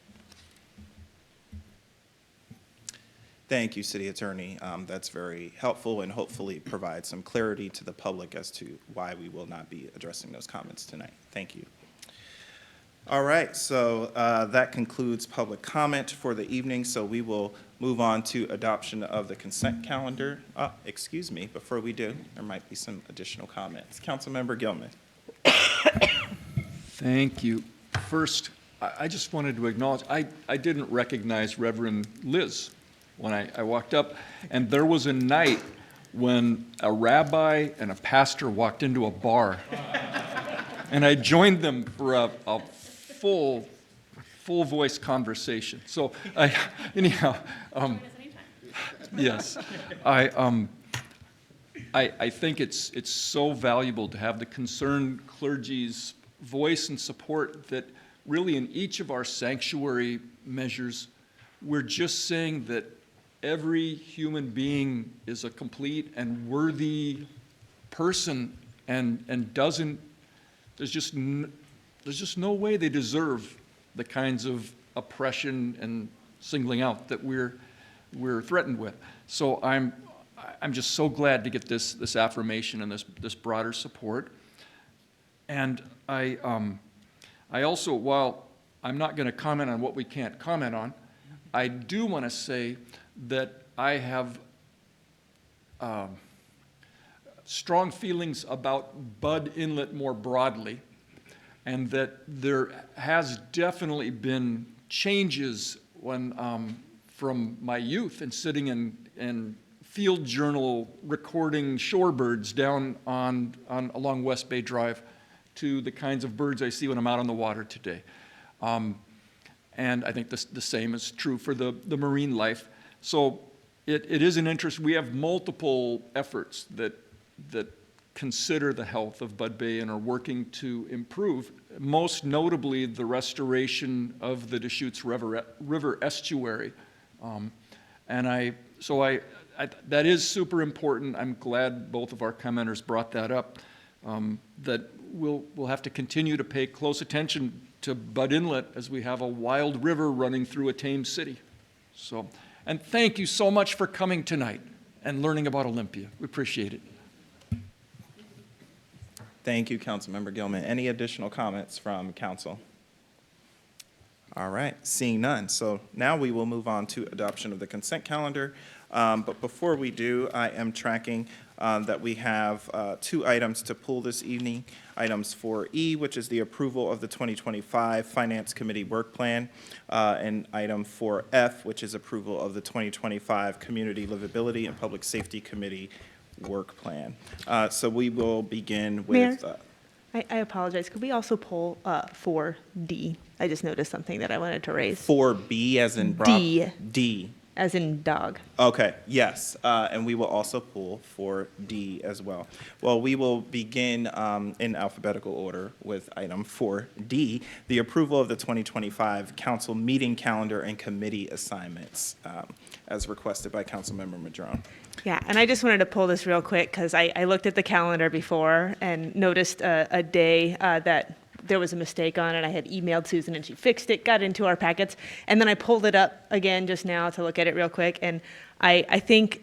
Speaker 1: Thank you, City Attorney. That's very helpful and hopefully provides some clarity to the public as to why we will not be addressing those comments tonight. Thank you. All right, so that concludes public comment for the evening, so we will move on to adoption of the consent calendar. Excuse me, before we do, there might be some additional comments. Councilmember Gilman.
Speaker 3: Thank you. First, I just wanted to acknowledge, I didn't recognize Reverend Liz when I walked up, and there was a night when a rabbi and a pastor walked into a bar, and I joined them for a full voice conversation. So anyhow, yes, I think it's so valuable to have the concerned clergy's voice and support that really in each of our sanctuary measures, we're just saying that every human being is a complete and worthy person and doesn't, there's just no way they deserve the kinds of oppression and singling out that we're threatened with. So I'm just so glad to get this affirmation and this broader support. And I also, while I'm not going to comment on what we can't comment on, I do want to say that I have strong feelings about Bud Inlet more broadly, and that there has definitely been changes when, from my youth and sitting in field journal recording shorebirds down along West Bay Drive to the kinds of birds I see when I'm out on the water today. And I think the same is true for the marine life. So it is an interest. We have multiple efforts that consider the health of Bud Bay and are working to improve, most notably the restoration of the Deschutes River estuary. That is super important. I'm glad both of our commenters brought that up, that we'll have to continue to pay close attention to Bud Inlet as we have a wild river running through a tame city. So, and thank you so much for coming tonight and learning about Olympia. We appreciate it.
Speaker 1: Thank you, Councilmember Gilman. Any additional comments from council? All right, seeing none. So now we will move on to adoption of the consent calendar. But before we do, I am tracking that we have 2 items to pull this evening. Items 4E, which is the approval of the 2025 Finance Committee Work Plan, and item 4F, which is approval of the 2025 Community Livability and Public Safety Committee Work Plan. So we will begin with...
Speaker 2: Mayor, I apologize. Could we also pull 4D? I just noticed something that I wanted to raise.
Speaker 1: 4B as in...
Speaker 2: D.
Speaker 1: D.
Speaker 2: As in dog.
Speaker 1: Okay, yes, and we will also pull for D as well. Well, we will begin in alphabetical order with item 4D, the approval of the 2025 council meeting calendar and committee assignments, as requested by Councilmember Madrone.
Speaker 2: Yeah, and I just wanted to pull this real quick because I looked at the calendar before and noticed a day that there was a mistake on it. I had emailed Susan and she fixed it, got into our packets, and then I pulled it up again just now to look at it real quick, and I think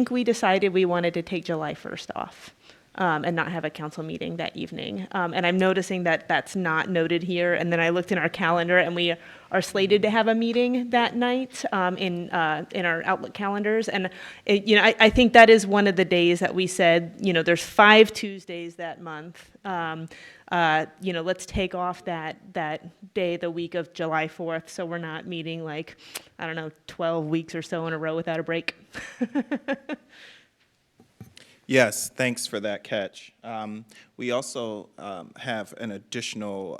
Speaker 2: we decided we wanted to take July 1st off and not have a council meeting that evening. And I'm noticing that that's not noted here, and then I looked in our calendar and we are slated to have a meeting that night in our Outlook calendars. And I think that is one of the days that we said, there's 5 Tuesdays that month. Let's take off that day, the week of July 4th, so we're not meeting 12 weeks or so in a row without a break.
Speaker 1: Yes, thanks for that catch. We also have an additional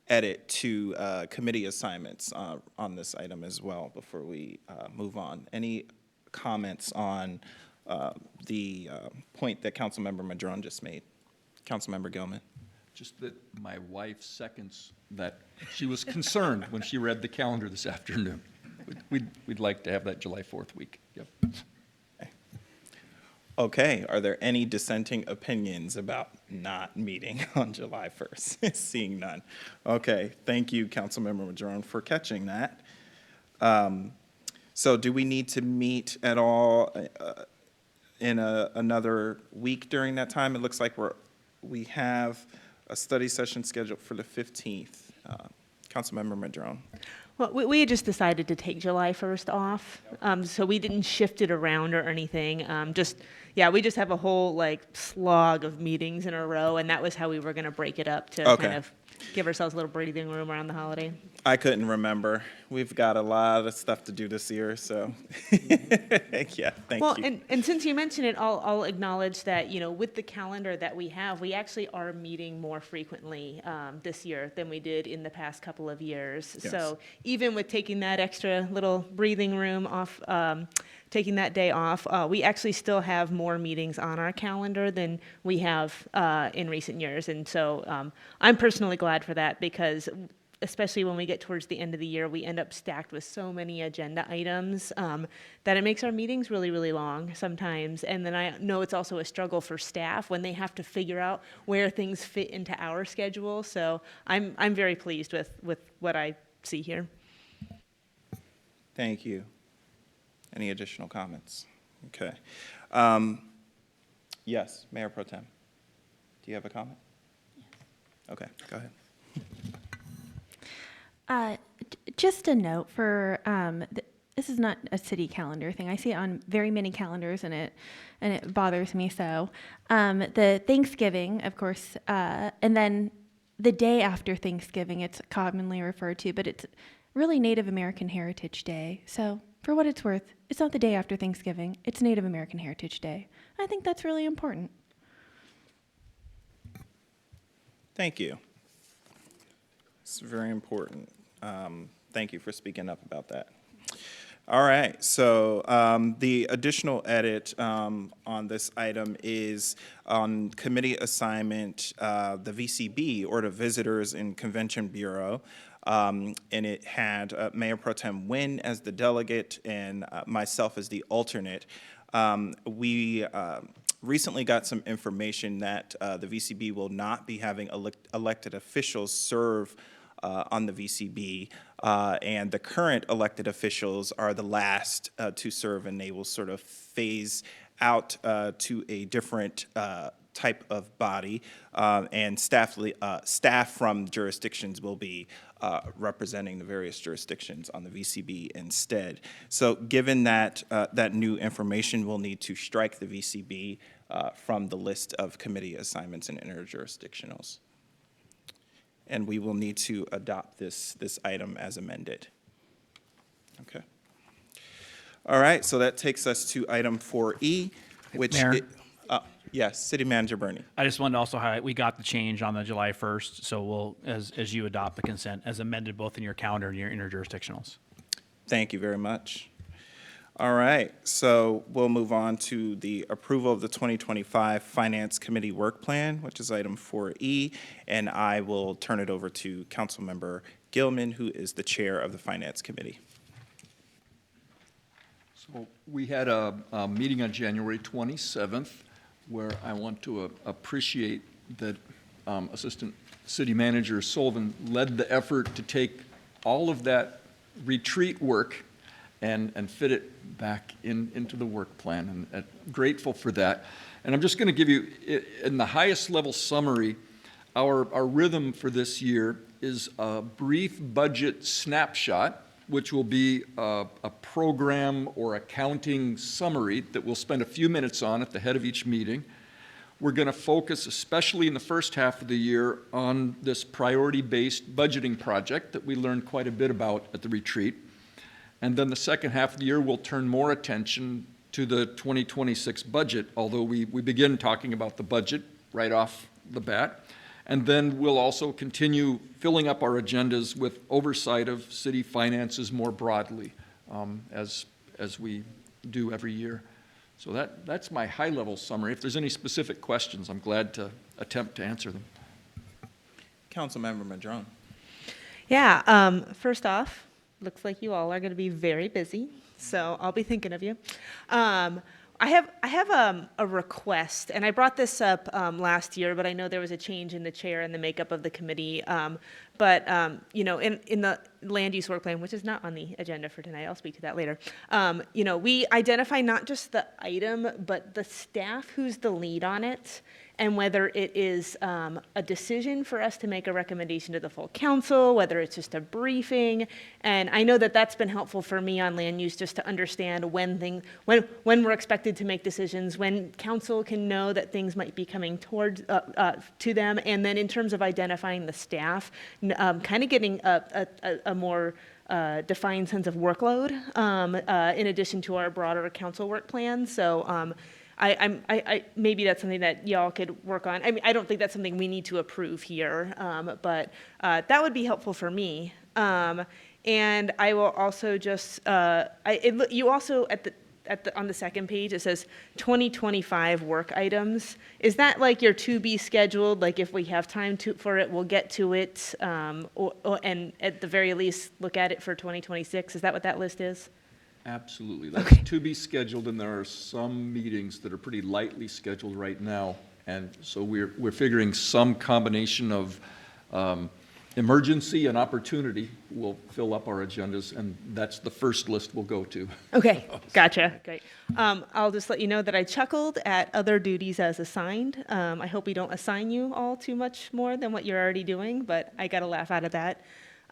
Speaker 1: edit to committee assignments on this item as well before we move on. Any comments on the point that Councilmember Madrone just made? Councilmember Gilman.
Speaker 3: Just that my wife seconds that she was concerned when she read the calendar this afternoon. We'd like to have that July 4th week. Yep.
Speaker 1: Okay, are there any dissenting opinions about not meeting on July 1st? Seeing none. Okay, thank you, Councilmember Madrone, for catching that. So do we need to meet at all in another week during that time? It looks like we have a study session scheduled for the 15th. Councilmember Madrone.
Speaker 2: Well, we had just decided to take July 1st off, so we didn't shift it around or anything. We just have a whole like slog of meetings in a row, and that was how we were going to break it up to
Speaker 1: Okay.
Speaker 2: kind of give ourselves a little breathing room around the holiday.
Speaker 1: I couldn't remember. We've got a lot of stuff to do this year, so yeah, thank
Speaker 2: Well,
Speaker 1: you.
Speaker 2: and since you mentioned it, I'll acknowledge that, with the calendar that we have, we actually are meeting more frequently this year than we did in the past couple of years.
Speaker 1: Yes.
Speaker 2: So even with taking that extra little breathing room off, taking that day off, we actually still have more meetings on our calendar than we have in recent years. And so I'm personally glad for that, because especially when we get towards the end of the year, we end up stacked with so many agenda items that it makes our meetings really, really long sometimes. And then I know it's also a struggle for staff when they have to figure out where things fit into our schedule. So I'm very pleased with what I see here.
Speaker 1: Thank you. Any additional comments? Okay. Yes, Mayor Pro Tem. Do you have a comment? Yes. Okay, go ahead.
Speaker 4: Just a note for, this is not a city calendar thing. I see it on very many calendars, and it bothers me so. The Thanksgiving, of course, and then the day after Thanksgiving, it's commonly referred to, but it's really Native American Heritage Day. So for what it's worth, it's not the day after Thanksgiving, it's Native American Heritage Day. I think that's really important.
Speaker 1: Thank you. It's very important. Thank you for speaking up about that. All right, so the additional edit on this item is on committee assignment, the VCB, or the Visitors and Convention Bureau. And it had Mayor Pro Tem Nguyen as the delegate and myself as the alternate. We recently got some information that the VCB will not be having elected officials serve on the VCB, and the current elected officials are the last to serve, and they will sort of phase out to a different type of body, and staff from jurisdictions will be representing the various jurisdictions on the VCB instead. So given that that new information, we'll need to strike the VCB from the list of committee assignments and interjurisdictionals. And we will need to adopt this item as amended. Okay. All right, so that takes us to item 4E, which
Speaker 21: Mayor?
Speaker 1: Yes, City Manager Bernie.
Speaker 21: I just wanted to also highlight, we got the change on the July 1st, so we'll, as you adopt the consent, as amended both in your calendar and your interjurisdictionals.
Speaker 1: Thank you very much. All right, so we'll move on to the approval of the 2025 Finance Committee Work Plan, which is item 4E, and I will turn it over to Councilmember Gilman, who is the chair of the Finance Committee.
Speaker 3: So we had a meeting on January 27th where I want to appreciate that Assistant City Manager Sullivan led the effort to take all of that retreat work and fit it back into the work plan, and grateful for that. And I'm just going to give you, in the highest level summary, our rhythm for this year is a brief budget snapshot, which will be a program or accounting summary that we'll spend a few minutes on at the head of each meeting. We're going to focus, especially in the first half of the year, on this priority-based budgeting project that we learned quite a bit about at the retreat. And then the second half of the year, we'll turn more attention to the 2026 budget, although we begin talking about the budget right off the bat. And then we'll also continue filling up our agendas with oversight of city finances more broadly, as we do every year. So that's my high-level summary. If there's any specific questions, I'm glad to attempt to answer them.
Speaker 1: Councilmember Madrone.
Speaker 2: Yeah, first off, looks like you all are going to be very busy, so I'll be thinking of you. I have a request, and I brought this up last year, but I know there was a change in the chair and the makeup of the committee. But, in the land use work plan, which is not on the agenda for tonight, I'll speak to that later. We identify not just the item, but the staff who's the lead on it, and whether it is a decision for us to make a recommendation to the full council, whether it's just a briefing. And I know that that's been helpful for me on land use, just to understand when we're expected to make decisions, when council can know that things might be coming towards to them, and then in terms of identifying the staff, kind of getting a more defined sense of workload in addition to our broader council work plan. So I maybe that's something that y'all could work on. I mean, I don't think that's something we need to approve here, but that would be helpful for me. And I will also just, you also on the second page, it says 2025 work items. Is that like your to be scheduled? Like if we have time for it, we'll get to it, and at the very least, look at it for 2026? Is that what that list is?
Speaker 3: Absolutely. That's to be scheduled, and there are some meetings that are pretty lightly scheduled right now. And so we're figuring some combination of emergency and opportunity will fill up our agendas, and that's the first list we'll go to.
Speaker 2: Okay, gotcha. Great. I'll just let you know that I chuckled at other duties as assigned. I hope we don't assign you all too much more than what you're already doing, but I got a laugh out of that.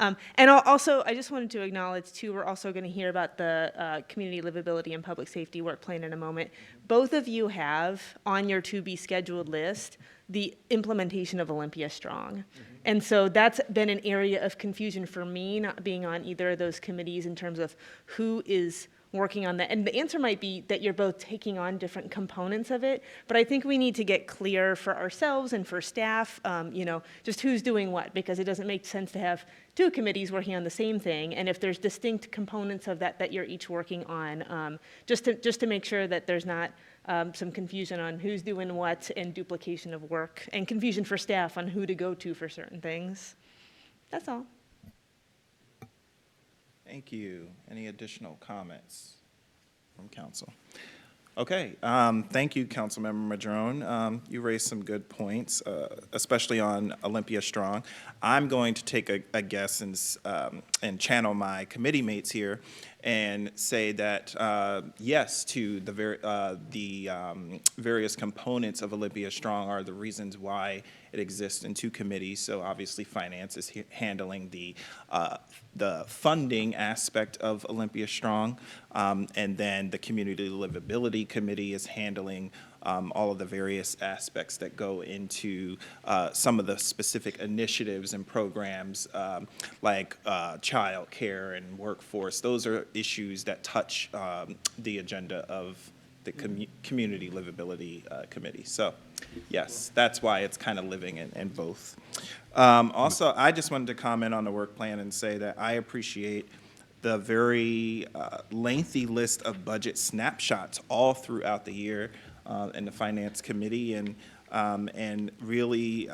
Speaker 2: And also, I just wanted to acknowledge, too, we're also going to hear about the community livability and public safety work plan in a moment. Both of you have on your to-be-scheduled list the implementation of Olympia Strong. Mm-hmm. And so that's been an area of confusion for me, not being on either of those committees in terms of who is working on that. And the answer might be that you're both taking on different components of it, but I think we need to get clear for ourselves and for staff, just who's doing what, because it doesn't make sense to have two committees working on the same thing. And if there's distinct components of that you're each working on, just to make sure that there's not some confusion on who's doing what and duplication of work, and confusion for staff on who to go to for certain things. That's all.
Speaker 1: Thank you. Any additional comments from council? Okay, thank you, Councilmember Madrone. You raised some good points, especially on Olympia Strong. I'm going to take a guess and channel my committee mates here and say that yes to the various components of Olympia Strong are the reasons why it exists in two committees. So obviously, finance is handling the funding aspect of Olympia Strong, and then the community livability committee is handling all of the various aspects that go into some of the specific initiatives and programs like child care and workforce. Those are issues that touch the agenda of the community livability committee. So yes, that's why it's kind of living in both. Also, I just wanted to comment on the work plan and say that I appreciate the very lengthy list of budget snapshots all throughout the year in the Finance Committee, and really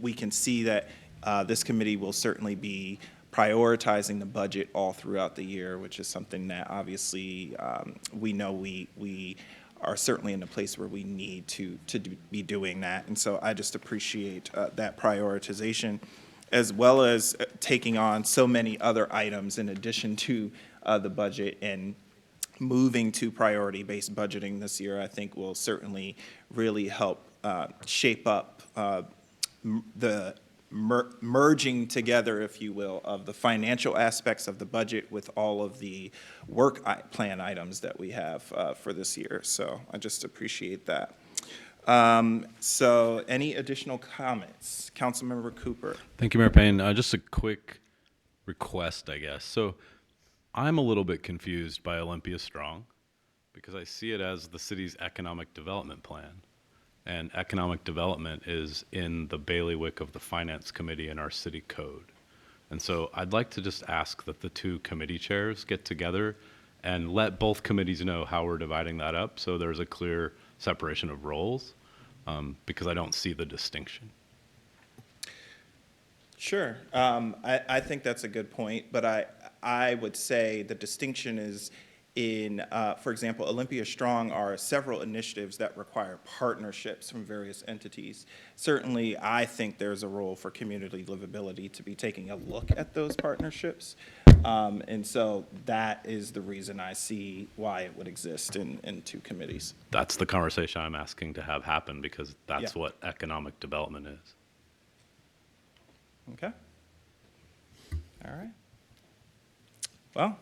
Speaker 1: we can see that this committee will certainly be prioritizing the budget all throughout the year, which is something that obviously we know we are certainly in a place where we need to be doing that. And so I just appreciate that prioritization, as well as taking on so many other items in addition to the budget, and moving to priority-based budgeting this year, I think will certainly really help shape up the merging together, if you will, of the financial aspects of the budget with all of the work plan items that we have for this year. So I just appreciate that. So any additional comments? Councilmember Cooper.
Speaker 6: Thank you, Mayor Payne. Just a quick request, I guess. So I'm a little bit confused by Olympia Strong because I see it as the city's economic development plan. And economic development is in the bailiwick of the Finance Committee in our city code. And so I'd like to just ask that the two committee chairs get together and let both committees know how we're dividing that up so there's a clear separation of roles, because I don't see the distinction.
Speaker 1: Sure. I think that's a good point, but I would say the distinction is for example, Olympia Strong are several initiatives that require partnerships from various entities. Certainly, I think there's a role for community livability to be taking a look at those partnerships. And so that is the reason I see why it would exist in two committees.
Speaker 6: That's the conversation I'm asking to have happen, because that's
Speaker 1: Yeah.
Speaker 6: what economic development is.
Speaker 1: Okay. All right. Well,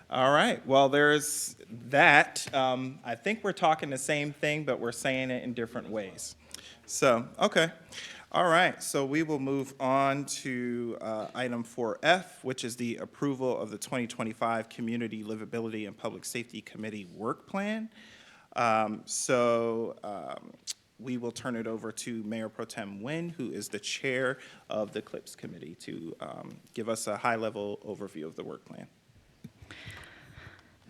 Speaker 1: all right. Well, there's that. I think we're talking the same thing, but we're saying it in different ways. So, okay. All right. So we will move on to item 4F, which is the approval of the 2025 Community Livability and Public Safety Committee Work Plan. We will turn it over to Mayor Pro Tem Nguyen, who is the chair of the CLIPS committee, to give us a high-level overview of the work plan.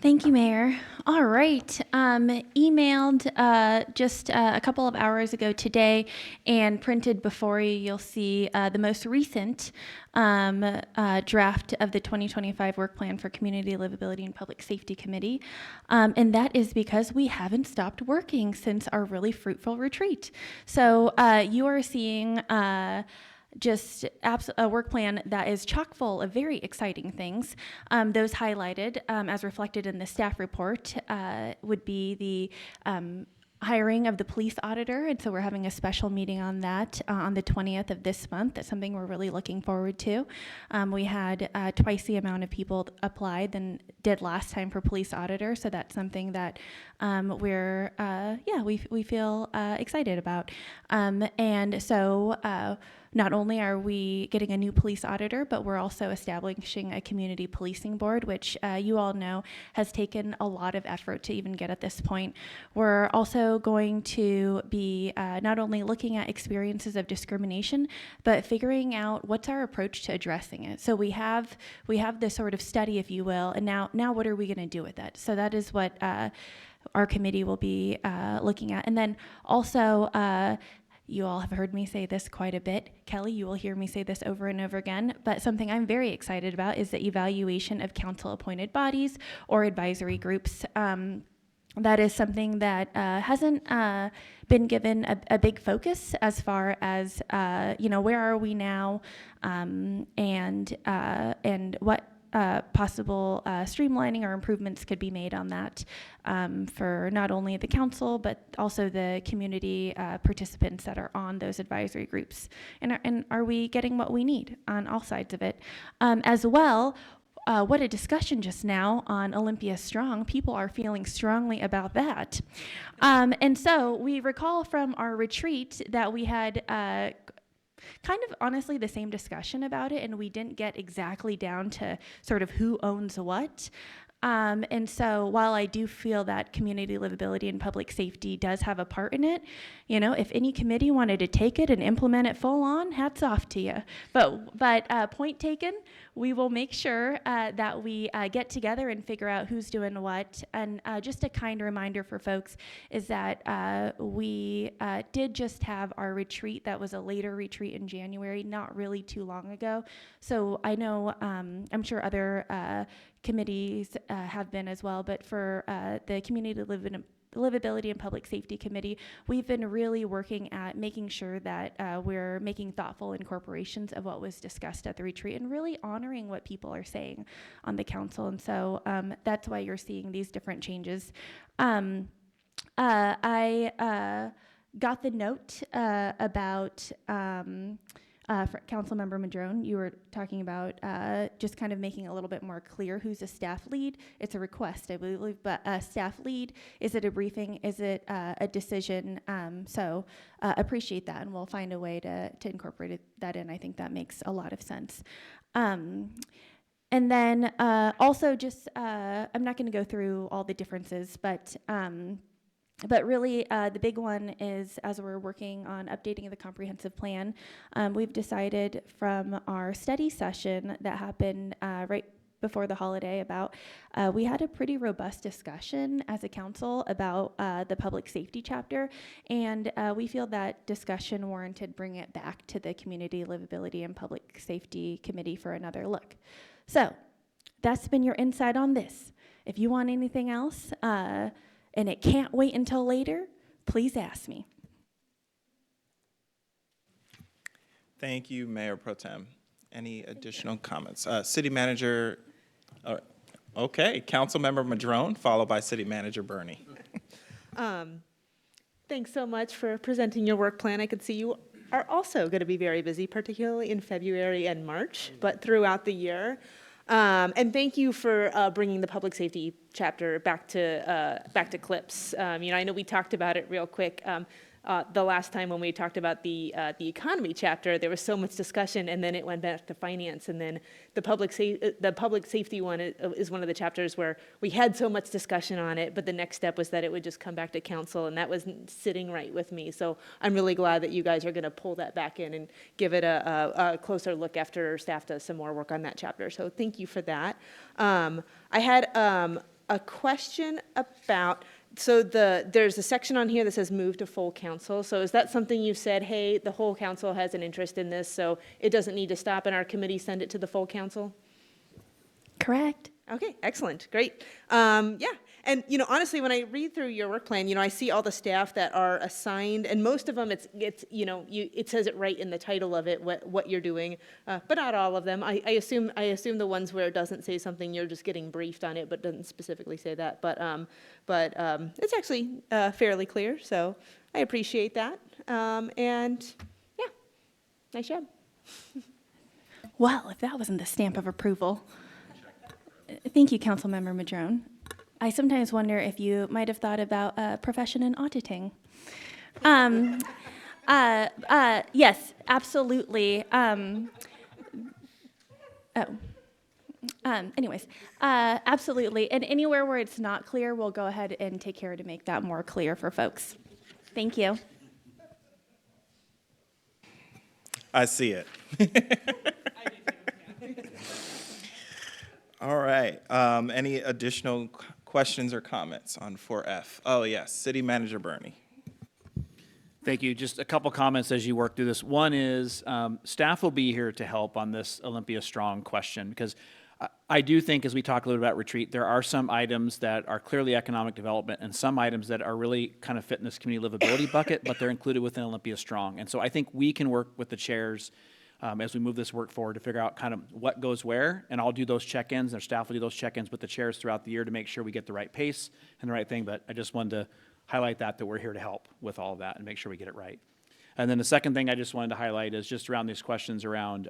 Speaker 4: Thank you, Mayor. All right. Emailed just a couple of hours ago today and printed before you, you'll see the most recent draft of the 2025 work plan for Community Livability and Public Safety Committee. And that is because we haven't stopped working since our really fruitful retreat. So you are seeing just a work plan that is chock full of very exciting things. Those highlighted, as reflected in the staff report, would be the hiring of the police auditor, and so we're having a special meeting on that on the 20th of this month. That's something we're really looking forward to. We had twice the amount of people applied than did last time for police auditor, so that's something that we feel excited about. And so not only are we getting a new police auditor, but we're also establishing a community policing board, which you all know has taken a lot of effort to even get at this point. We're also going to be not only looking at experiences of discrimination, but figuring out what's our approach to addressing it. So we have this sort of study, if you will, and now what are we going to do with that? So that is what our committee will be looking at. And then also, you all have heard me say this quite a bit. Kelly, you will hear me say this over and over again, but something I'm very excited about is the evaluation of council-appointed bodies or advisory groups. That is something that hasn't been given a big focus as far as, where are we now, and what possible streamlining or improvements could be made on that for not only the council, but also the community participants that are on those advisory groups. And are we getting what we need on all sides of it? As well, what a discussion just now on Olympia Strong. People are feeling strongly about that. And so we recall from our retreat that we had kind of honestly the same discussion about it, and we didn't get exactly down to sort of who owns what. And so while I do feel that community livability and public safety does have a part in it, if any committee wanted to take it and implement it full on, hats off to you. But point taken, we will make sure that we get together and figure out who's doing what. And just a kind reminder for folks is that we did just have our retreat. That was a later retreat in January, not really too long ago. So I know, I'm sure other committees have been as well, but for the Community Livability and Public Safety Committee, we've been really working at making sure that we're making thoughtful incorporations of what was discussed at the retreat and really honoring what people are saying on the council. And so that's why you're seeing these different changes. I got the note about for Councilmember Madrone, you were talking about just kind of making it a little bit more clear who's a staff lead. It's a request, I believe, but a staff lead, is it a briefing? Is it a decision? So appreciate that, and we'll find a way to incorporate that in. I think that makes a lot of sense. And then also just, I'm not going to go through all the differences, but really, the big one is, as we're working on updating the comprehensive plan, we've decided from our study session that happened right before the holiday we had a pretty robust discussion as a council about the public safety chapter, and we feel that discussion warranted bringing it back to the Community Livability and Public Safety Committee for another look. So that's been your insight on this. If you want anything else, and it can't wait until later, please ask me.
Speaker 1: Thank you, Mayor Pro Tem. Any additional comments? City Manager, okay, Councilmember Madrone, followed by City Manager Burney.
Speaker 2: Thanks so much for presenting your work plan. I could see you are also going to be very busy, particularly in February and March, but throughout the year. And thank you for bringing the public safety chapter back to CLIPS. I know we talked about it real quick. The last time when we talked about the economy chapter, there was so much discussion, and then it went back to finance, and then the public safety one is one of the chapters where we had so much discussion on it, but the next step was that it would just come back to council, and that wasn't sitting right with me. So I'm really glad that you guys are going to pull that back in and give it a closer look after staff does some more work on that chapter. So thank you for that. I had a question about. So there's a section on here that says move to full council. So is that something you said, hey, the whole council has an interest in this, so it doesn't need to stop in our committee, send it to the full council?
Speaker 4: Correct.
Speaker 2: Okay, excellent, great. Yeah, and honestly, when I read through your work plan, I see all the staff that are assigned, and most of them, it says it right in the title of it what you're doing, but not all of them. I assume the ones where it doesn't say something, you're just getting briefed on it, but doesn't specifically say that. But it's actually fairly clear, so I appreciate that. And yeah, nice job.
Speaker 4: Well, if that wasn't the stamp of approval. Thank you, Councilmember Madrone. I sometimes wonder if you might have thought about a profession in auditing. Yes, absolutely. Anyways, absolutely. And anywhere where it's not clear, we'll go ahead and take care to make that more clear for folks. Thank you.
Speaker 1: I see it. All right. Any additional questions or comments on 4F? Oh, yes. City Manager Burney.
Speaker 21: Thank you. Just a couple comments as you work through this. One is staff will be here to help on this Olympia Strong question, because I do think, as we talk a little about retreat, there are some items that are clearly economic development and some items that are really kind of fit in this community livability bucket, but they're included within Olympia Strong. And so I think we can work with the chairs as we move this work forward to figure out kind of what goes where, and I'll do those check-ins, and our staff will do those check-ins with the chairs throughout the year to make sure we get the right pace and the right thing, but I just wanted to highlight that we're here to help with all of that and make sure we get it right. And then the second thing I just wanted to highlight is just around these questions around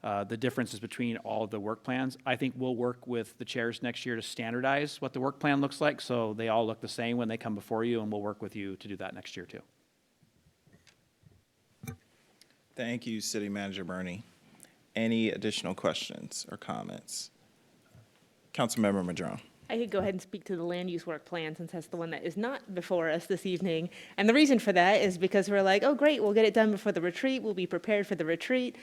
Speaker 21: the differences between all of the work plans. I think we'll work with the chairs next year to standardize what the work plan looks like so they all look the same when they come before you, and we'll work with you to do that next year too.
Speaker 1: Thank you, City Manager Burney. Any additional questions or comments? Councilmember Madrone.
Speaker 2: I could go ahead and speak to the land use work plan, since that's the one that is not before us this evening. And the reason for that is because we're like, oh, great, we'll get it done before the retreat. We'll be prepared for the retreat,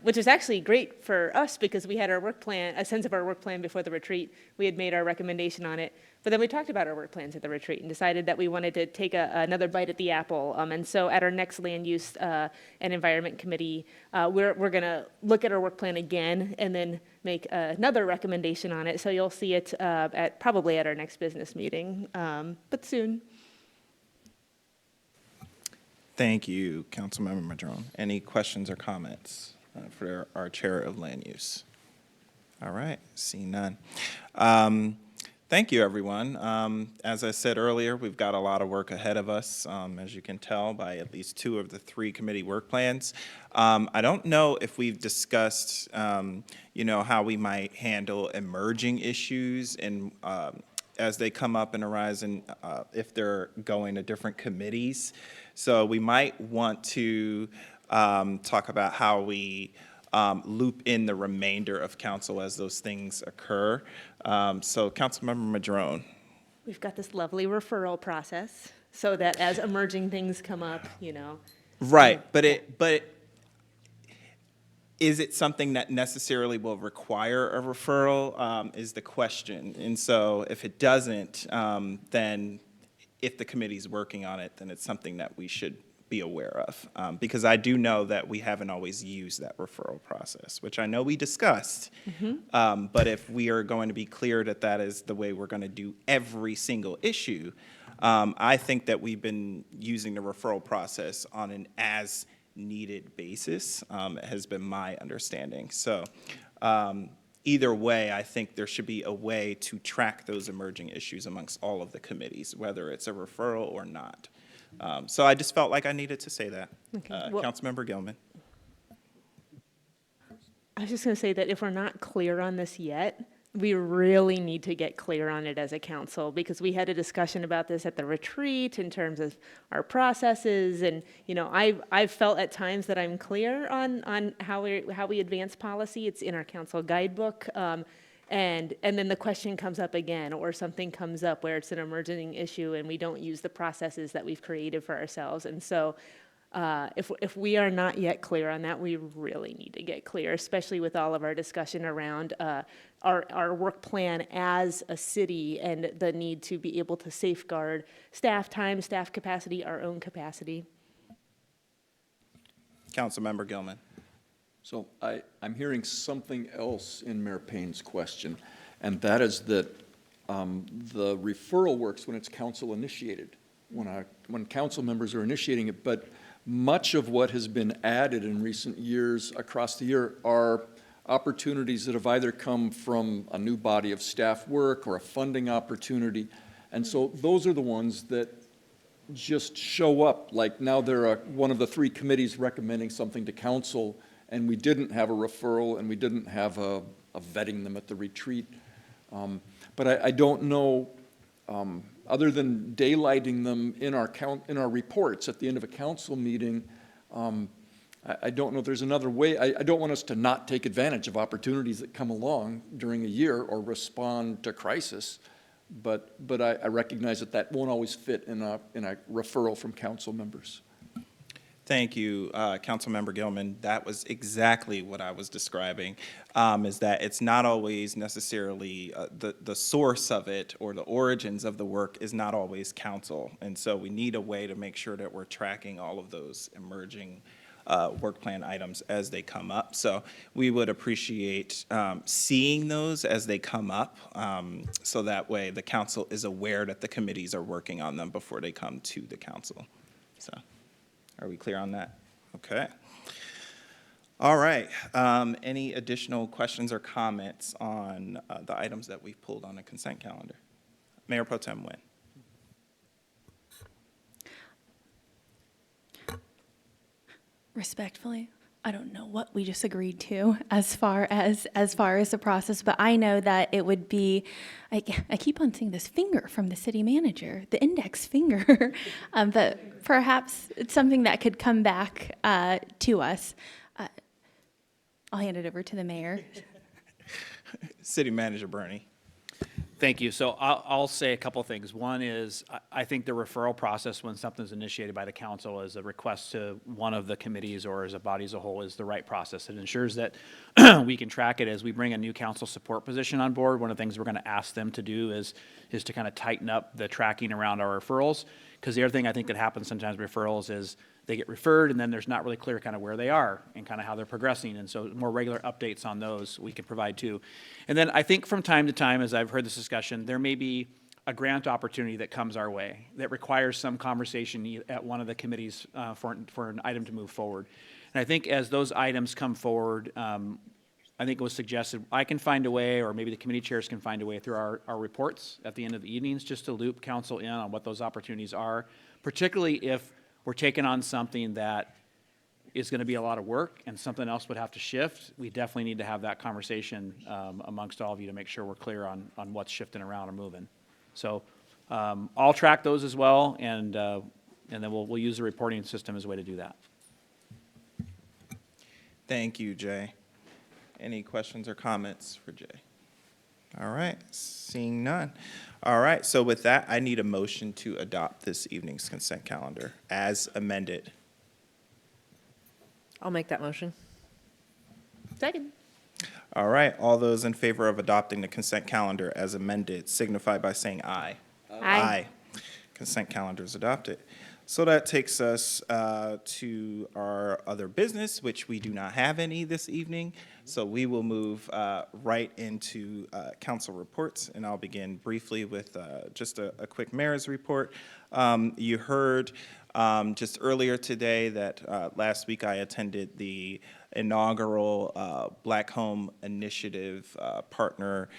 Speaker 2: which is actually great for us because we had our work plan, a sense of our work plan before the retreat. We had made our recommendation on it. But then we talked about our work plans at the retreat and decided that we wanted to take another bite at the apple. And so at our next land use and environment committee, we're going to look at our work plan again and then make another recommendation on it. So you'll see it probably at our next business meeting, but soon.
Speaker 1: Thank you, Councilmember Madrone. Any questions or comments for our Chair of Land Use? All right, see none. Thank you, everyone. As I said earlier, we've got a lot of work ahead of us, as you can tell by at least 2 of the 3 committee work plans. I don't know if we've discussed, how we might handle emerging issues and as they come up and arise, and if they're going to different committees. So we might want to talk about how we loop in the remainder of council as those things occur. So Councilmember Madrone.
Speaker 2: We've got this lovely referral process so that as emerging things come up,
Speaker 1: Right, but is it something that necessarily will require a referral is the question. And so if it doesn't, then if the committee's working on it, then it's something that we should be aware of, because I do know that we haven't always used that referral process, which I know we discussed. But if we are going to be clear that that is the way we're going to do every single issue, I think that we've been using the referral process on an as-needed basis, has been my understanding. So either way, I think there should be a way to track those emerging issues amongst all of the committees, whether it's a referral or not. So I just felt like I needed to say that.
Speaker 2: Well-
Speaker 1: Councilmember Gilman.
Speaker 2: I was just going to say that if we're not clear on this yet, we really need to get clear on it as a council, because we had a discussion about this at the retreat in terms of our processes. And, you know, I've felt at times that I'm clear on how we advance policy. It's in our council guidebook. And then the question comes up again, or something comes up where it's an emerging issue and we don't use the processes that we've created for ourselves. And so if we are not yet clear on that, we really need to get clear, especially with all of our discussion around our work plan as a city and the need to be able to safeguard staff time, staff capacity, our own capacity.
Speaker 1: Councilmember Gilman.
Speaker 3: So I'm hearing something else in Mayor Payne's question, and that is that the referral works when it's council initiated, when council members are initiating it, but much of what has been added in recent years across the year are opportunities that have either come from a new body of staff work or a funding opportunity. And so those are the ones that just show up, like now they're one of the three committees recommending something to council, and we didn't have a referral and we didn't have a vetting them at the retreat. But I don't know, other than daylighting them in our reports at the end of a council meeting, I don't know if there's another way. I don't want us to not take advantage of opportunities that come along during a year or respond to crisis, but I recognize that won't always fit in a referral from council members.
Speaker 1: Thank you, Councilmember Gilman. That was exactly what I was describing, is that it's not always necessarily the source of it or the origins of the work is not always council. And so we need a way to make sure that we're tracking all of those emerging work plan items as they come up. So we would appreciate seeing those as they come up, so that way the council is aware that the committees are working on them before they come to the council. So. Are we clear on that? Okay. All right. Any additional questions or comments on the items that we've pulled on the consent calendar? Mayor Pro Tem Nguyen.
Speaker 4: Respectfully, I don't know what we just agreed to as far as the process, but I know that it would be, I keep on seeing this finger from the city manager, the index finger, but perhaps it's something that could come back to us. I'll hand it over to the mayor.
Speaker 1: City Manager Bernie.
Speaker 21: Thank you. So I'll say a couple things. One is I think the referral process when something's initiated by the council as a request to one of the committees or as a body as a whole is the right process. It ensures that we can track it as we bring a new council support position on board. One of the things we're going to ask them to do is to kind of tighten up the tracking around our referrals. Because the other thing I think that happens sometimes with referrals is they get referred and then there's not really clear kind of where they are and kind of how they're progressing. And so more regular updates on those we can provide too. And then I think from time to time, as I've heard this discussion, there may be a grant opportunity that comes our way that requires some conversation at one of the committees for an item to move forward. And I think as those items come forward, I think it was suggested I can find a way, or maybe the committee chairs can find a way through our reports at the end of the evenings, just to loop council in on what those opportunities are, particularly if we're taking on something that is going to be a lot of work and something else would have to shift. We definitely need to have that conversation amongst all of you to make sure we're clear on what's shifting around or moving. So I'll track those as well, and then we'll use the reporting system as a way to do that.
Speaker 1: Thank you, Jay. Any questions or comments for Jay? All right, seeing none. All right, so with that, I need a motion to adopt this evening's consent calendar as amended.
Speaker 5: I'll make that motion.
Speaker 2: Second.
Speaker 1: All right, all those in favor of adopting the consent calendar as amended signify by saying aye.
Speaker 2: Aye.
Speaker 1: Consent calendar is adopted. So that takes us to our other business, which we do not have any this evening. So we will move right into council reports, and I'll begin briefly with just a quick mayor's report. You heard just earlier today that last week I attended the inaugural Black Home Initiative Partnership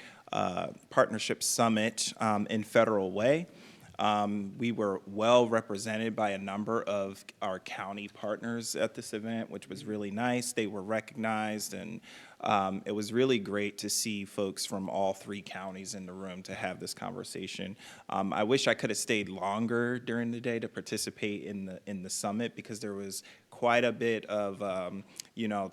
Speaker 1: Summit in Federal Way. We were well represented by a number of our county partners at this event, which was really nice. They were recognized, and it was really great to see folks from all 3 counties in the room to have this conversation. I wish I could have stayed longer during the day to participate in the summit, because there was quite a bit of,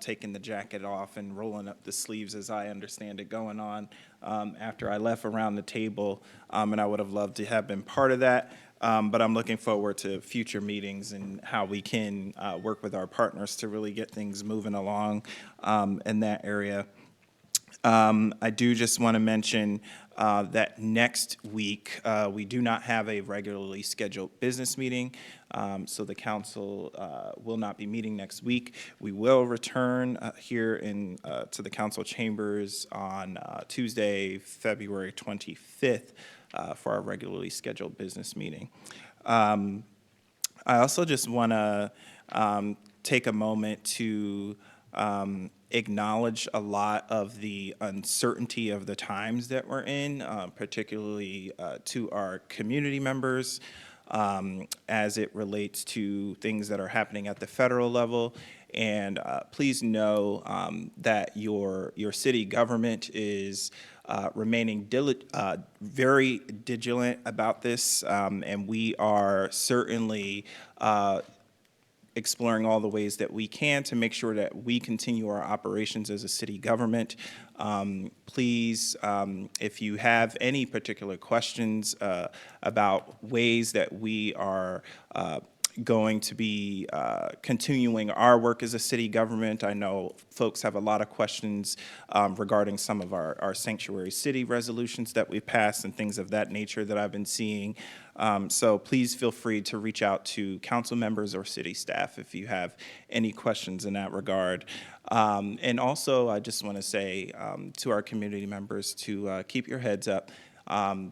Speaker 1: taking the jacket off and rolling up the sleeves, as I understand it, going on after I left around the table, and I would have loved to have been part of that. But I'm looking forward to future meetings and how we can work with our partners to really get things moving along in that area. I do just want to mention that next week, we do not have a regularly scheduled business meeting, so the council will not be meeting next week. We will return here to the council chambers on Tuesday, February 25th, for our regularly scheduled business meeting. I also just want to take a moment to acknowledge a lot of the uncertainty of the times that we're in, particularly to our community members as it relates to things that are happening at the federal level. And please know that your city government is remaining very vigilant about this, and we are certainly exploring all the ways that we can to make sure that we continue our operations as a city government. Please, if you have any particular questions about ways that we are going to be continuing our work as a city government. I know folks have a lot of questions regarding some of our sanctuary city resolutions that we've passed and things of that nature that I've been seeing. So please feel free to reach out to council members or city staff if you have any questions in that regard. And also, I just want to say to our community members to keep your heads up.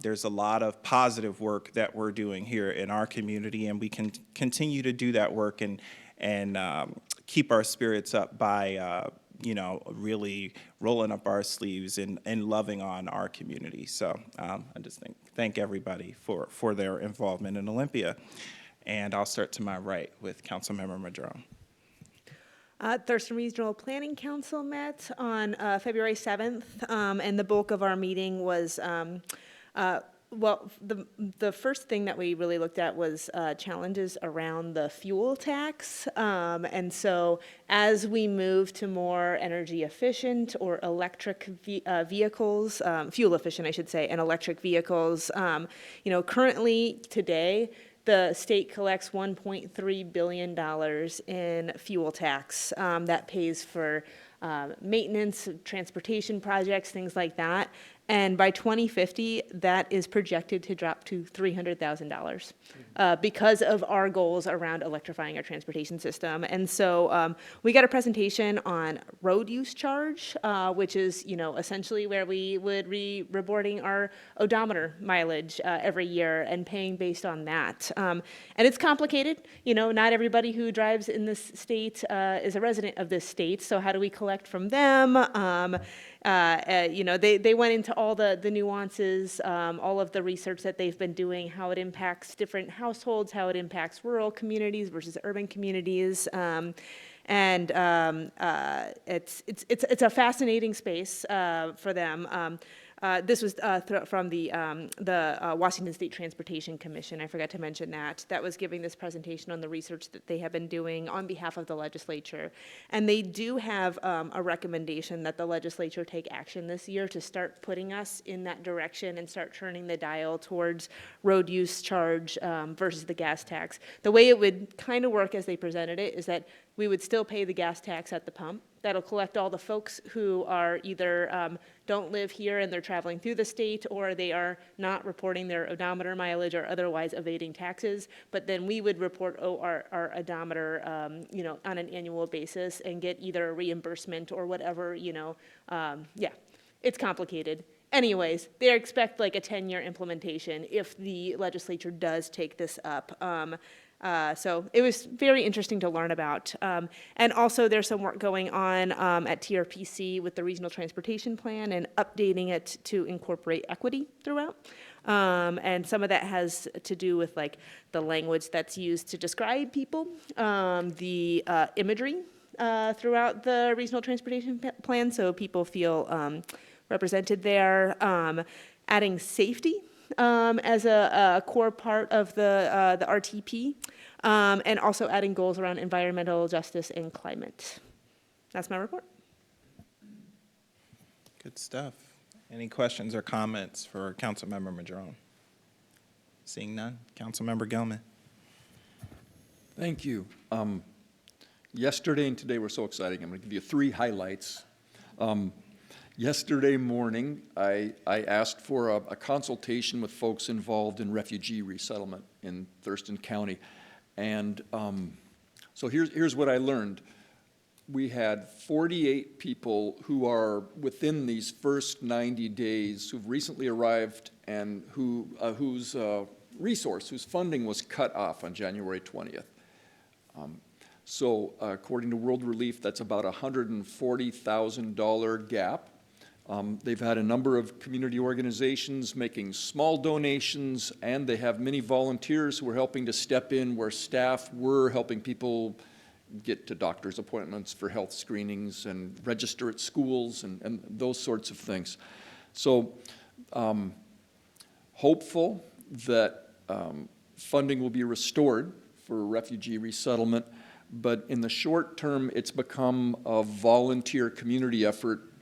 Speaker 1: There's a lot of positive work that we're doing here in our community, and we can continue to do that work and keep our spirits up by really rolling up our sleeves and loving on our community. So I just thank everybody for their involvement in Olympia. And I'll start to my right with Councilmember Madrone.
Speaker 2: Thurston Regional Planning Council met on February 7th, and the bulk of our meeting was, the first thing that we really looked at was challenges around the fuel tax. And so as we move to more energy efficient or electric vehicles, fuel efficient, I should say, and electric vehicles, currently today, the state collects $1.3 billion in fuel tax that pays for maintenance, transportation projects, things like that. And by 2050, that is projected to drop to $300,000 because of our goals around electrifying our transportation system. And so we got a presentation on road use charge, which is, essentially where we would be reporting our odometer mileage every year and paying based on that. And it's complicated. Not everybody who drives in this state is a resident of this state. So how do we collect from them? They went into all the nuances, all of the research that they've been doing, how it impacts different households, how it impacts rural communities versus urban communities. It's a fascinating space for them. This was from the Washington State Transportation Commission. I forgot to mention that. That was giving this presentation on the research that they have been doing on behalf of the legislature. And they do have a recommendation that the legislature take action this year to start putting us in that direction and start turning the dial towards road use charge versus the gas tax. The way it would kind of work as they presented it is that we would still pay the gas tax at the pump. That'll collect all the folks who are either don't live here and they're traveling through the state, or they are not reporting their odometer mileage or otherwise evading taxes. But then we would report our odometer, on an annual basis and get either a reimbursement or whatever, yeah, it's complicated. Anyways, they expect like a 10-year implementation if the legislature does take this up. So it was very interesting to learn about. And also there's some work going on at TRPC with the Regional Transportation Plan and updating it to incorporate equity throughout. And some of that has to do with like the language that's used to describe people, the imagery throughout the Regional Transportation Plan, so people feel represented there, adding safety as a core part of the RTP, and also adding goals around environmental justice and climate. That's my report.
Speaker 1: Good stuff. Any questions or comments for Councilmember Madrone? Seeing none, Councilmember Gilman.
Speaker 3: Thank you. Yesterday and today were so exciting. I'm going to give you 3 highlights. Yesterday morning, I asked for a consultation with folks involved in refugee resettlement in Thurston County. And so here's what I learned. We had 48 people who are within these first 90 days who've recently arrived and whose funding was cut off on January 20th. So according to World Relief, that's about a $140,000 gap. They've had a number of community organizations making small donations, and they have many volunteers who are helping to step in where staff were helping people get to doctor's appointments for health screenings and register at schools and those sorts of things. So hopeful that funding will be restored for refugee resettlement, but in the short term, it's become a volunteer community effort,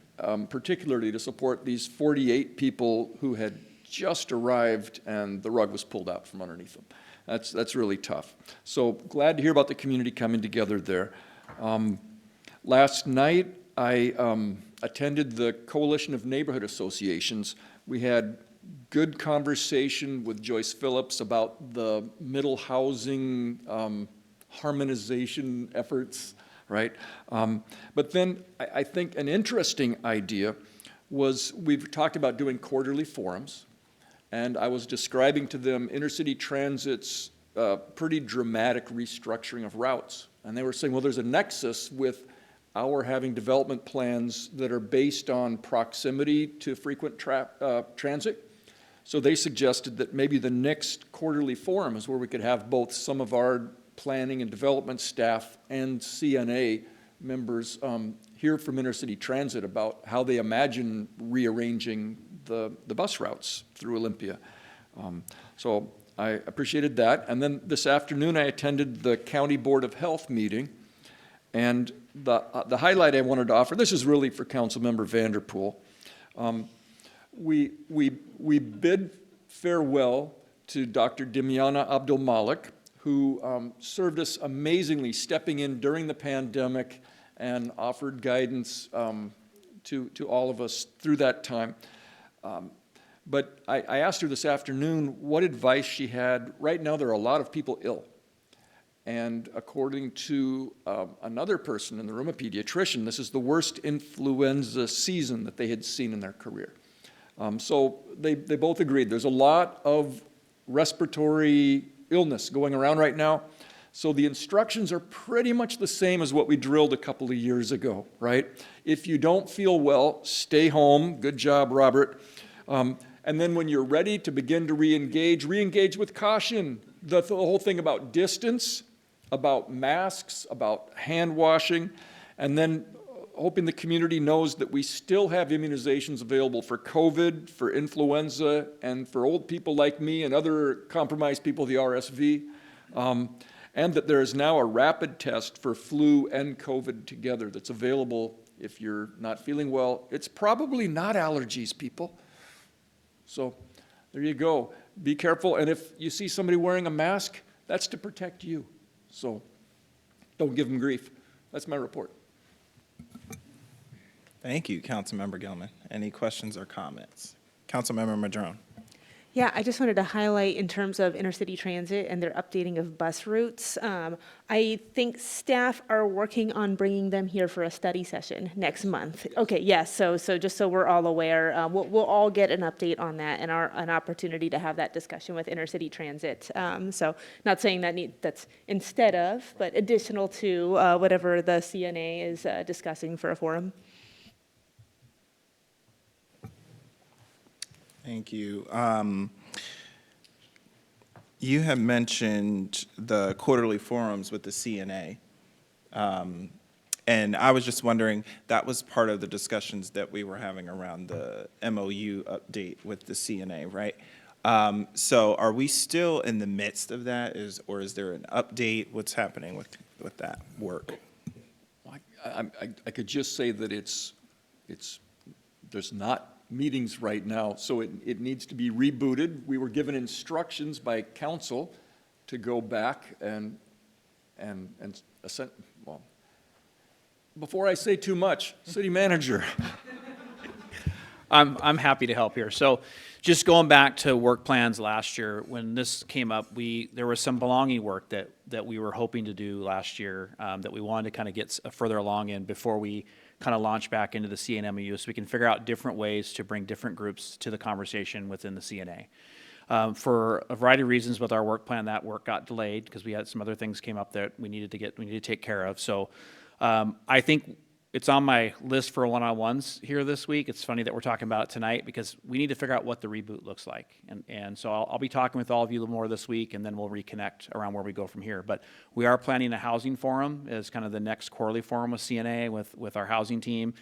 Speaker 3: particularly to support these 48 people who had just arrived and the rug was pulled out from underneath them. That's really tough. So glad to hear about the community coming together there. Last night, I attended the Coalition of Neighborhood Associations. We had good conversation with Joyce Phillips about the middle housing harmonization efforts, right? But then I think an interesting idea was we've talked about doing quarterly forums, and I was describing to them intercity transit's pretty dramatic restructuring of routes. And they were saying, well, there's a nexus with our having development plans that are based on proximity to frequent transit. So they suggested that maybe the next quarterly forum is where we could have both some of our planning and development staff and CNA members hear from intercity transit about how they imagine rearranging the bus routes through Olympia. So I appreciated that. And then this afternoon I attended the County Board of Health meeting, and the highlight I wanted to offer, this is really for Councilmember Vanderpool. We bid farewell to Dr. Dimiana Abdul-Malik, who served us amazingly, stepping in during the pandemic and offered guidance to all of us through that time. But I asked her this afternoon what advice she had. Right now, there are a lot of people ill. And according to another person in the room, a pediatrician, this is the worst influenza season that they had seen in their career. So they both agreed. There's a lot of respiratory illness going around right now. So the instructions are pretty much the same as what we drilled a couple of years ago, right? If you don't feel well, stay home. Good job, Robert. And then when you're ready to begin to re-engage with caution. The whole thing about distance, about masks, about hand washing, and then hoping the community knows that we still have immunizations available for COVID, for influenza, and for old people like me and other compromised people, the RSV, and that there is now a rapid test for flu and COVID together that's available if you're not feeling well. It's probably not allergies, people. So there you go. Be careful, and if you see somebody wearing a mask, that's to protect you. So don't give them grief. That's my report.
Speaker 1: Thank you, Councilmember Gilman. Any questions or comments? Councilmember Madrone.
Speaker 2: Yeah, I just wanted to highlight in terms of intercity transit and their updating of bus routes. I think staff are working on bringing them here for a study session next month. Okay, yes, so just so we're all aware, we'll all get an update on that and an opportunity to have that discussion with intercity transit. So not saying that's instead of, but additional to whatever the CNA is discussing for a forum.
Speaker 1: Thank you. You have mentioned the quarterly forums with the CNA. And I was just wondering, that was part of the discussions that we were having around the MOU update with the CNA, right? So are we still in the midst of that, or is there an update? What's happening with that work?
Speaker 3: I could just say that there's not meetings right now, so it needs to be rebooted. We were given instructions by council to go back and well, before I say too much, city manager.
Speaker 21: I'm happy to help here. So just going back to work plans last year, when this came up, there was some belonging work that we were hoping to do last year that we wanted to kind of get further along in before we kind of launch back into the CNMU, so we can figure out different ways to bring different groups to the conversation within the CNA. For a variety of reasons with our work plan, that work got delayed because we had some other things came up that we needed to take care of. So I think it's on my list for one-on-ones here this week. It's funny that we're talking about it tonight because we need to figure out what the reboot looks like. And so I'll be talking with all of you a little more this week, and then we'll reconnect around where we go from here. But we are planning a housing forum as kind of the next quarterly forum with CNA, with our housing team.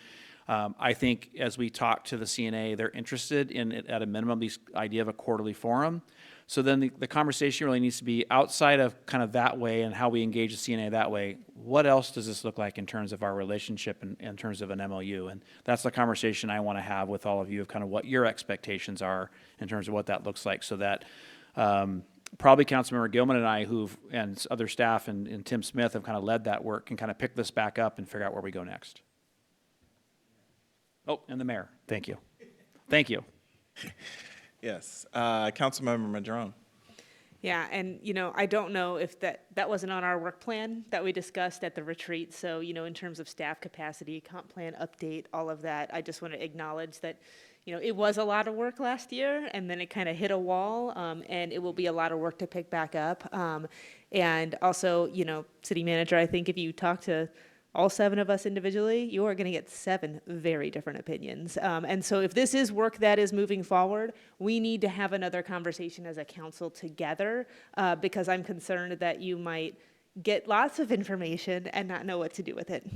Speaker 21: I think as we talk to the CNA, they're interested in, at a minimum, this idea of a quarterly forum. So then the conversation really needs to be outside of kind of that way and how we engage the CNA that way. What else does this look like in terms of our relationship and in terms of an MOU? And that's the conversation I want to have with all of you of kind of what your expectations are in terms of what that looks like, so that probably Councilmember Gilman and I, and other staff and Tim Smith have kind of led that work, can kind of pick this back up and figure out where we go next. Oh, and the mayor. Thank you. Thank you.
Speaker 1: Yes. Councilmember Madrone.
Speaker 2: Yeah, and I don't know if that wasn't on our work plan that we discussed at the retreat. So, in terms of staff capacity, comp plan update, all of that, I just want to acknowledge that, it was a lot of work last year, and then it kind of hit a wall, and it will be a lot of work to pick back up. And also, city manager, I think if you talk to all 7 of us individually, you are going to get 7 very different opinions. And so if this is work that is moving forward, we need to have another conversation as a council together, because I'm concerned that you might get lots of information and not know what to do with it.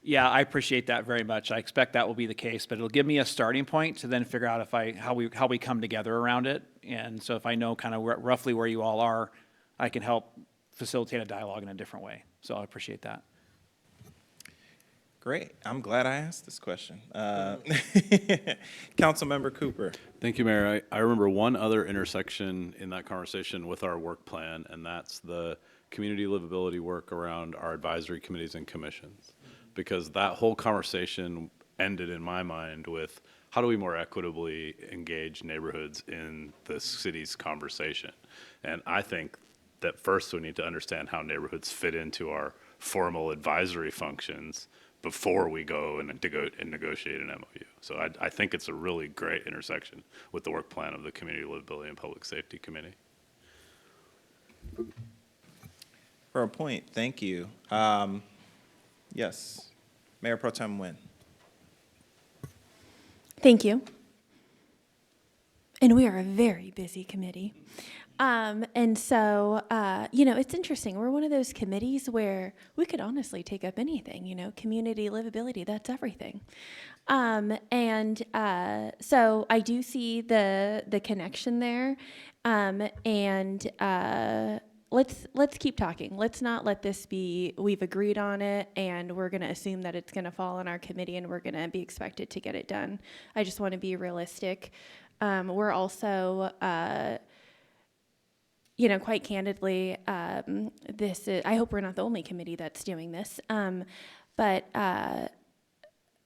Speaker 21: Yeah, I appreciate that very much. I expect that will be the case, but it'll give me a starting point to then figure out how we come together around it. And so if I know kind of roughly where you all are, I can help facilitate a dialogue in a different way. So I appreciate that.
Speaker 1: Great. I'm glad I asked this question. Councilmember Cooper.
Speaker 6: Thank you, Mayor. I remember one other intersection in that conversation with our work plan, and that's the community livability work around our advisory committees and commissions. Because that whole conversation ended in my mind with, how do we more equitably engage neighborhoods in the city's conversation? And I think that first we need to understand how neighborhoods fit into our formal advisory functions before we go and negotiate an MOU. So I think it's a really great intersection with the work plan of the Community Livability and Public Safety Committee.
Speaker 1: For a point, thank you. Yes, Mayor Pro Tem Nguyen.
Speaker 4: Thank you. And we are a very busy committee. And so, it's interesting. We're one of those committees where we could honestly take up anything, community livability, that's everything. So I do see the connection there. Let's keep talking. Let's not let this be, we've agreed on it and we're going to assume that it's going to fall on our committee and we're going to be expected to get it done. I just want to be realistic. We're also, quite candidly, this is, I hope we're not the only committee that's doing this. But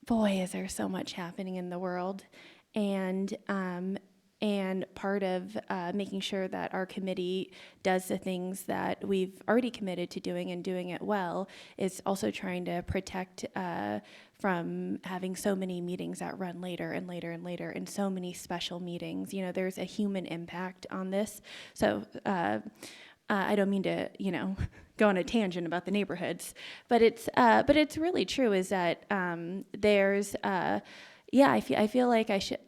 Speaker 4: boy, is there so much happening in the world. And part of making sure that our committee does the things that we've already committed to doing and doing it well is also trying to protect from having so many meetings that run later and later and later, and so many special meetings. There's a human impact on this. So I don't mean to, go on a tangent about the neighborhoods, but it's really true. Is that there's I feel like I should,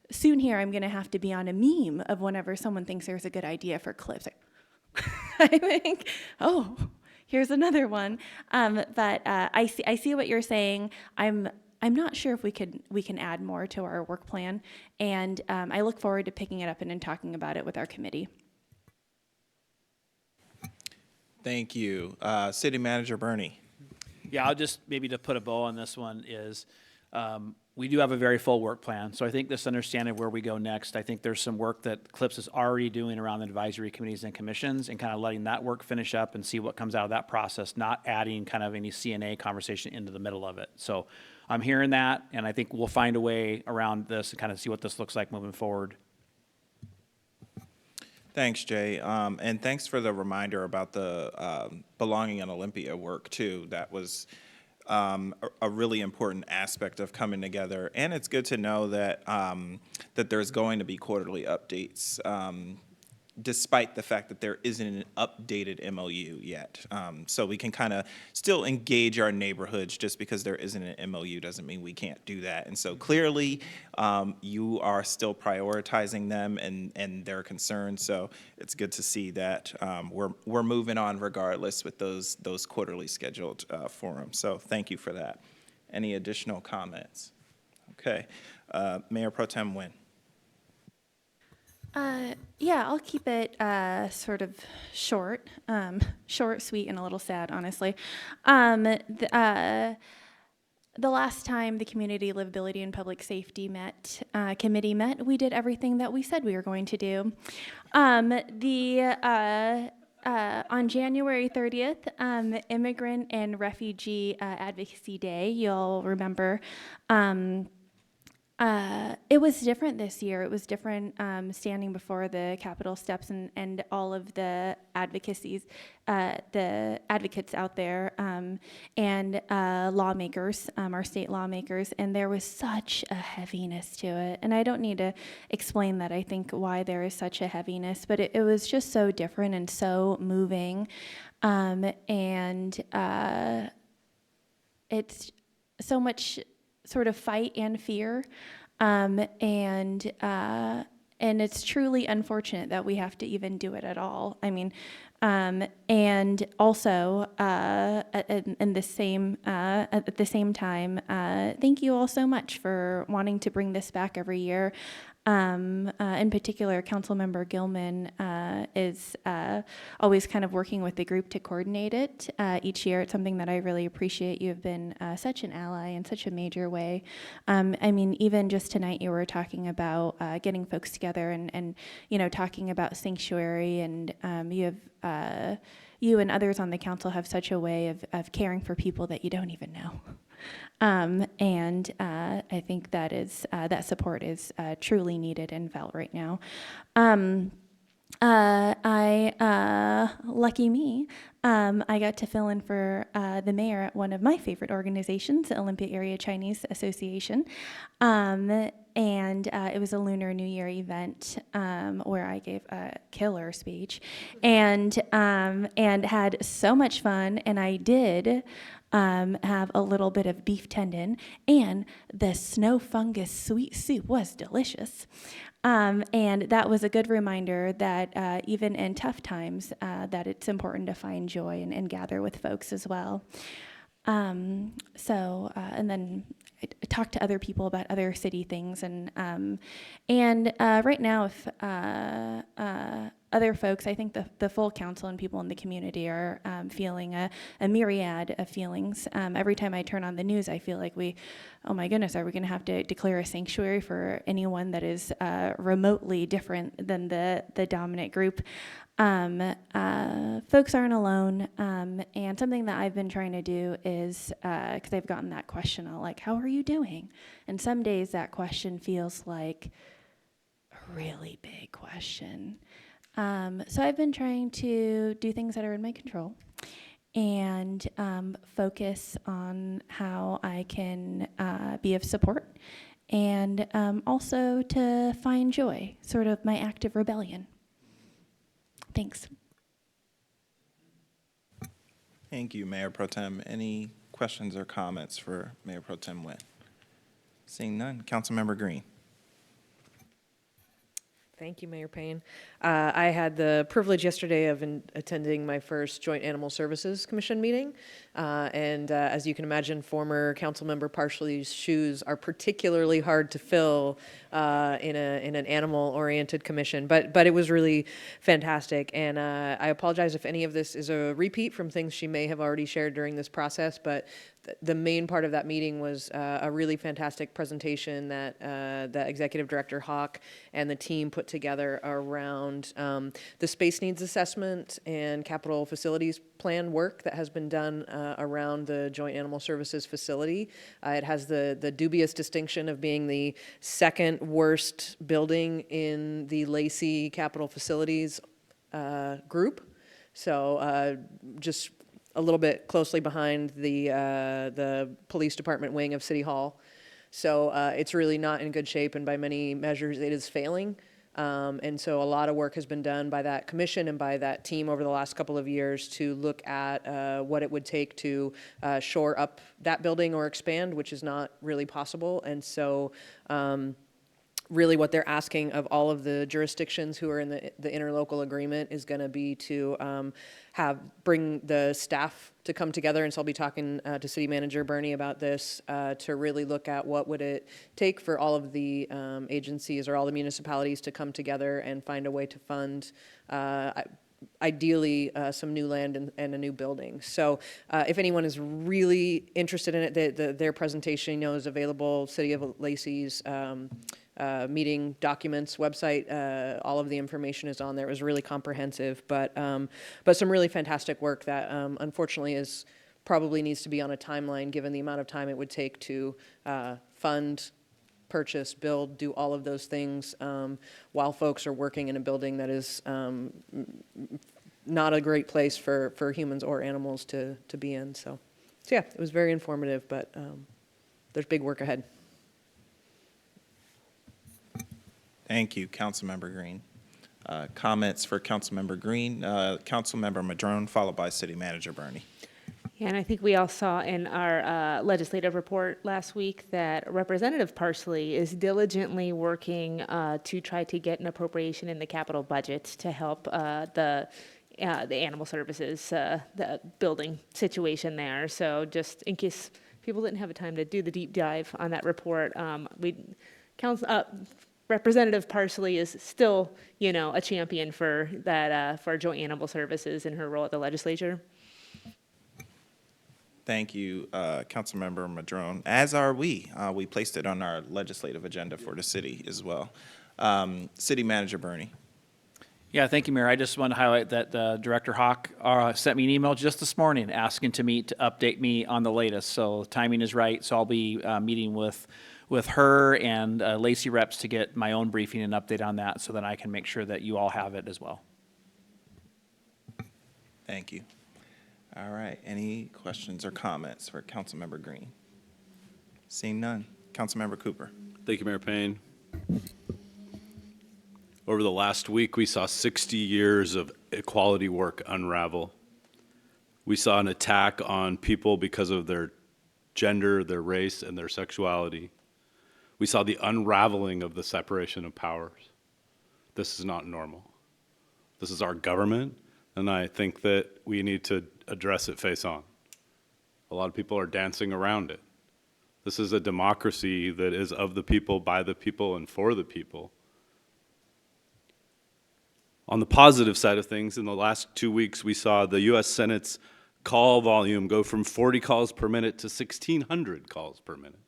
Speaker 4: soon here I'm going to have to be on a meme of whenever someone thinks there's a good idea for clips. I think, oh, here's another one. But I see what you're saying. I'm not sure if we can add more to our work plan, and I look forward to picking it up and talking about it with our committee.
Speaker 1: Thank you. City Manager Bernie.
Speaker 21: Yeah, I'll just maybe to put a bow on this one is we do have a very full work plan. So I think this understanding of where we go next, I think there's some work that CLIPS is already doing around the advisory committees and commissions, and kind of letting that work finish up and see what comes out of that process, not adding kind of any CNA conversation into the middle of it. So I'm hearing that, and I think we'll find a way around this and kind of see what this looks like moving forward.
Speaker 1: Thanks, Jay. And thanks for the reminder about the Belonging in Olympia work, too. That was a really important aspect of coming together. And it's good to know that that there's going to be quarterly updates, despite the fact that there isn't an updated MOU yet. So we can kind of still engage our neighborhoods. Just because there isn't an MOU doesn't mean we can't do that. And so clearly, you are still prioritizing them and their concerns. So it's good to see that we're moving on regardless with those quarterly scheduled forums. So thank you for that. Any additional comments? Okay. Mayor Pro Tem Nguyen.
Speaker 4: Yeah, I'll keep it sort of short, sweet, and a little sad, honestly. The last time the Community Livability and Public Safety committee met, we did everything that we said we were going to do. On January 30th, Immigrant and Refugee Advocacy Day, you'll remember, it was different this year. It was different standing before the Capitol steps and all of the the advocates out there and lawmakers, our state lawmakers, and there was such a heaviness to it. And I don't need to explain that, I think, why there is such a heaviness, but it was just so different and so moving. It's so much sort of fight and fear, and it's truly unfortunate that we have to even do it at all. I mean, and also at the same time, thank you all so much for wanting to bring this back every year. In particular, Councilmember Gilman is always kind of working with the group to coordinate it each year. It's something that I really appreciate. You have been such an ally in such a major way. I mean, even just tonight, you were talking about getting folks together and talking about sanctuary, and you and others on the council have such a way of caring for people that you don't even know. And I think that that support is truly needed and felt right now. Lucky me, I got to fill in for the mayor at one of my favorite organizations, the Olympia Area Chinese Association. And it was a Lunar New Year event where I gave a killer speech and had so much fun. And I did have a little bit of beef tendon, and the snow fungus sweet soup was delicious. And that was a good reminder that even in tough times, that it's important to find joy and gather with folks as well. And then I talked to other people about other city things, and right now, if other folks, I think the full council and people in the community are feeling a myriad of feelings. Every time I turn on the news, I feel like oh my goodness, are we going to have to declare a sanctuary for anyone that is remotely different than the dominant group? Folks aren't alone, and something that I've been trying to do is, because I've gotten that question, like, how are you doing? And some days that question feels like a really big question. So I've been trying to do things that are in my control and focus on how I can be of support, and also to find joy, sort of my act of rebellion. Thanks.
Speaker 1: Thank you, Mayor Pro Tem. Any questions or comments for Mayor Pro Tem Nguyen? Seeing none, Councilmember Green.
Speaker 5: Thank you, Mayor Payne. I had the privilege yesterday of attending my first Joint Animal Services Commission meeting. And as you can imagine, former Councilmember Parsley's shoes are particularly hard to fill in an animal-oriented commission. But it was really fantastic. And I apologize if any of this is a repeat from things she may have already shared during this process. But the main part of that meeting was a really fantastic presentation that Executive Director Hawk and the team put together around the space needs assessment and capital facilities plan work that has been done around the Joint Animal Services facility. It has the dubious distinction of being the second worst building in the Lacey Capital Facilities group. So just a little bit closely behind the police department wing of City Hall. So it's really not in good shape, and by many measures it is failing. And so a lot of work has been done by that commission and by that team over the last couple of years to look at what it would take to shore up that building or expand, which is not really possible. And so really what they're asking of all of the jurisdictions who are in the interlocal agreement is going to be to bring the staff to come together. And so I'll be talking to City Manager Bernie about this to really look at what would it take for all of the agencies or all the municipalities to come together and find a way to fund ideally some new land and a new building. So if anyone is really interested in it, their presentation is available, City of Lacey's meeting documents website. All of the information is on there. It was really comprehensive, but some really fantastic work that unfortunately probably needs to be on a timeline given the amount of time it would take to fund, purchase, build, do all of those things while folks are working in a building that is not a great place for humans or animals to be in. So yeah, it was very informative, but there's big work ahead.
Speaker 1: Thank you, Councilmember Green. Comments for Councilmember Green, Councilmember Madrone, followed by City Manager Bernie.
Speaker 2: Yeah, and I think we all saw in our legislative report last week that Representative Parsley is diligently working to try to get an appropriation in the capital budget to help the animal services, the building situation there. So just in case people didn't have a time to do the deep dive on that report, Representative Parsley is still, a champion for that, for joint animal services in her role at the legislature.
Speaker 1: Thank you, Councilmember Madrone. As are we. We placed it on our legislative agenda for the city as well. City Manager Bernie.
Speaker 21: Yeah, thank you, Mayor. I just want to highlight that Director Hawk sent me an email just this morning asking to meet to update me on the latest. So timing is right. So I'll be meeting with her and Lacey reps to get my own briefing and update on that so that I can make sure that you all have it as well.
Speaker 1: Thank you. All right. Any questions or comments for Councilmember Green? Seeing none. Councilmember Cooper.
Speaker 6: Thank you, Mayor Payne. Over the last week, we saw 60 years of equality work unravel. We saw an attack on people because of their gender, their race, and their sexuality. We saw the unraveling of the separation of powers. This is not normal. This is our government, and I think that we need to address it face on. A lot of people are dancing around it. This is a democracy that is of the people, by the people, and for the people. On the positive side of things, in the last 2 weeks, we saw the U.S. Senate's call volume go from 40 calls per minute to 1,600 calls per minute.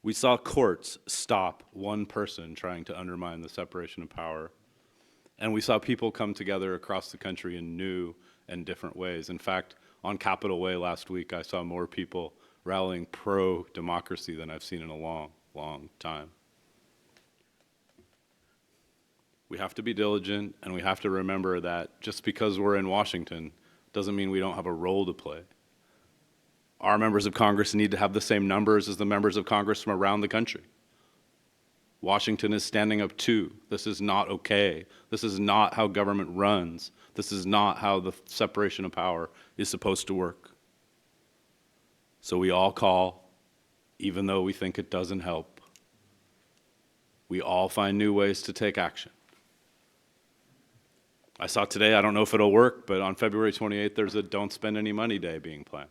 Speaker 6: We saw courts stop one person trying to undermine the separation of power. And we saw people come together across the country in new and different ways. In fact, on Capitol Way last week, I saw more people rallying pro-democracy than I've seen in a long, long time. We have to be diligent, and we have to remember that just because we're in Washington doesn't mean we don't have a role to play. Our members of Congress need to have the same numbers as the members of Congress from around the country. Washington is standing up too. This is not okay. This is not how government runs. This is not how the separation of power is supposed to work. So we all call, even though we think it doesn't help. We all find new ways to take action. I saw today, I don't know if it'll work, but on February 28th, there's a Don't Spend Any Money Day being planned.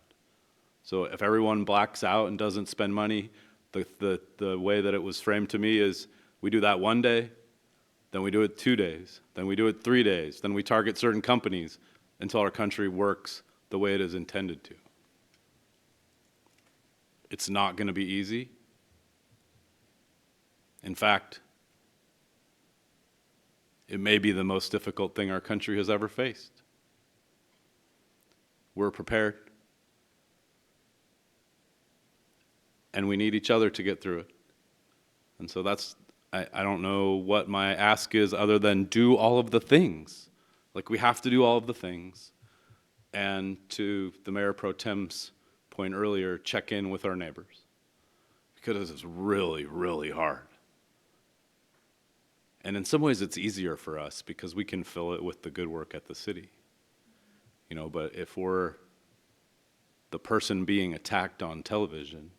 Speaker 6: So if everyone blacks out and doesn't spend money, the way that it was framed to me is we do that one day, then we do it 2 days, then we do it 3 days, then we target certain companies until our country works the way it is intended to. It's not going to be easy. In fact, it may be the most difficult thing our country has ever faced. We're prepared. And we need each other to get through it. And so I don't know what my ask is other than do all of the things. Like, we have to do all of the things. And to the Mayor Pro Tem's point earlier, check in with our neighbors. Because it's really, really hard. And in some ways it's easier for us because we can fill it with the good work at the city. You know, but if we're the person being attacked on television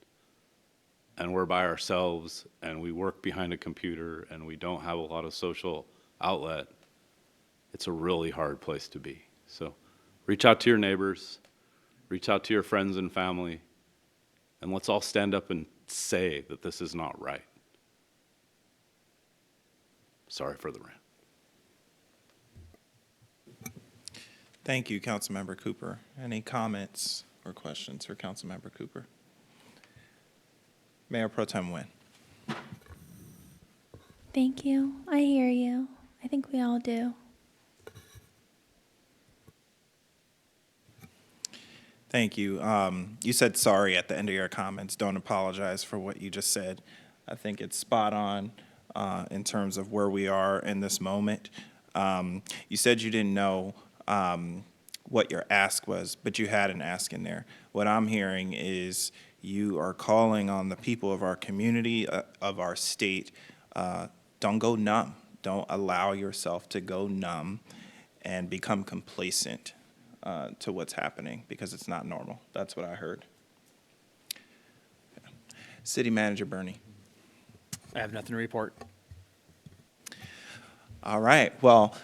Speaker 6: and we're by ourselves and we work behind a computer and we don't have a lot of social outlet, it's a really hard place to be. So reach out to your neighbors, reach out to your friends and family, and let's all stand up and say that this is not right. Sorry for the rant.
Speaker 1: Thank you, Councilmember Cooper. Any comments or questions for Councilmember Cooper? Mayor Pro Tem Nguyen.
Speaker 4: Thank you. I hear you. I think we all do.
Speaker 1: Thank you. You said sorry at the end of your comments. Don't apologize for what you just said. I think it's spot on in terms of where we are in this moment. You said you didn't know what your ask was, but you had an ask in there. What I'm hearing is you are calling on the people of our community, of our state, don't go numb. Don't allow yourself to go numb and become complacent to what's happening, because it's not normal. That's what I heard. City Manager Bernie.
Speaker 21: I have nothing to report.
Speaker 1: All right, well,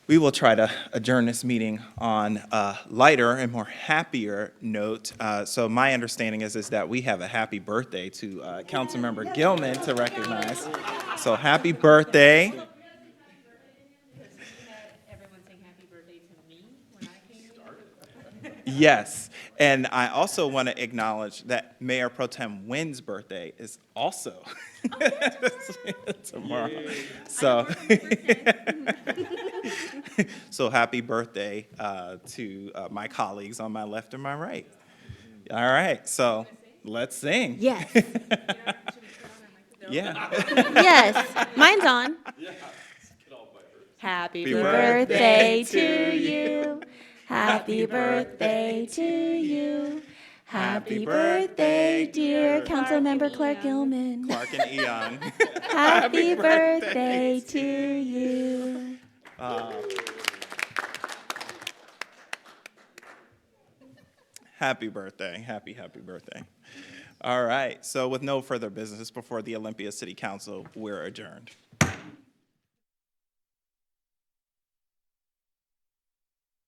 Speaker 1: we will try to adjourn this meeting on a lighter and more happier note. So my understanding is that we have a happy birthday to Councilmember Gilman to recognize. So happy birthday. Yes, and I also want to acknowledge that Mayor Pro Tem Nguyen's birthday is also tomorrow. So, so happy birthday to my colleagues on my left and my right. All right, so let's sing.
Speaker 4: Yes.
Speaker 1: Yeah.
Speaker 4: Yes. Mine's on.
Speaker 1: Happy
Speaker 4: Birthday to you. Happy birthday to you. Happy birthday, dear Councilmember Clark Gilman.
Speaker 1: Clark and Eon.
Speaker 4: Happy birthday to you.
Speaker 1: Happy birthday. Happy birthday. All right, so with no further business before the Olympia City Council, we're adjourned.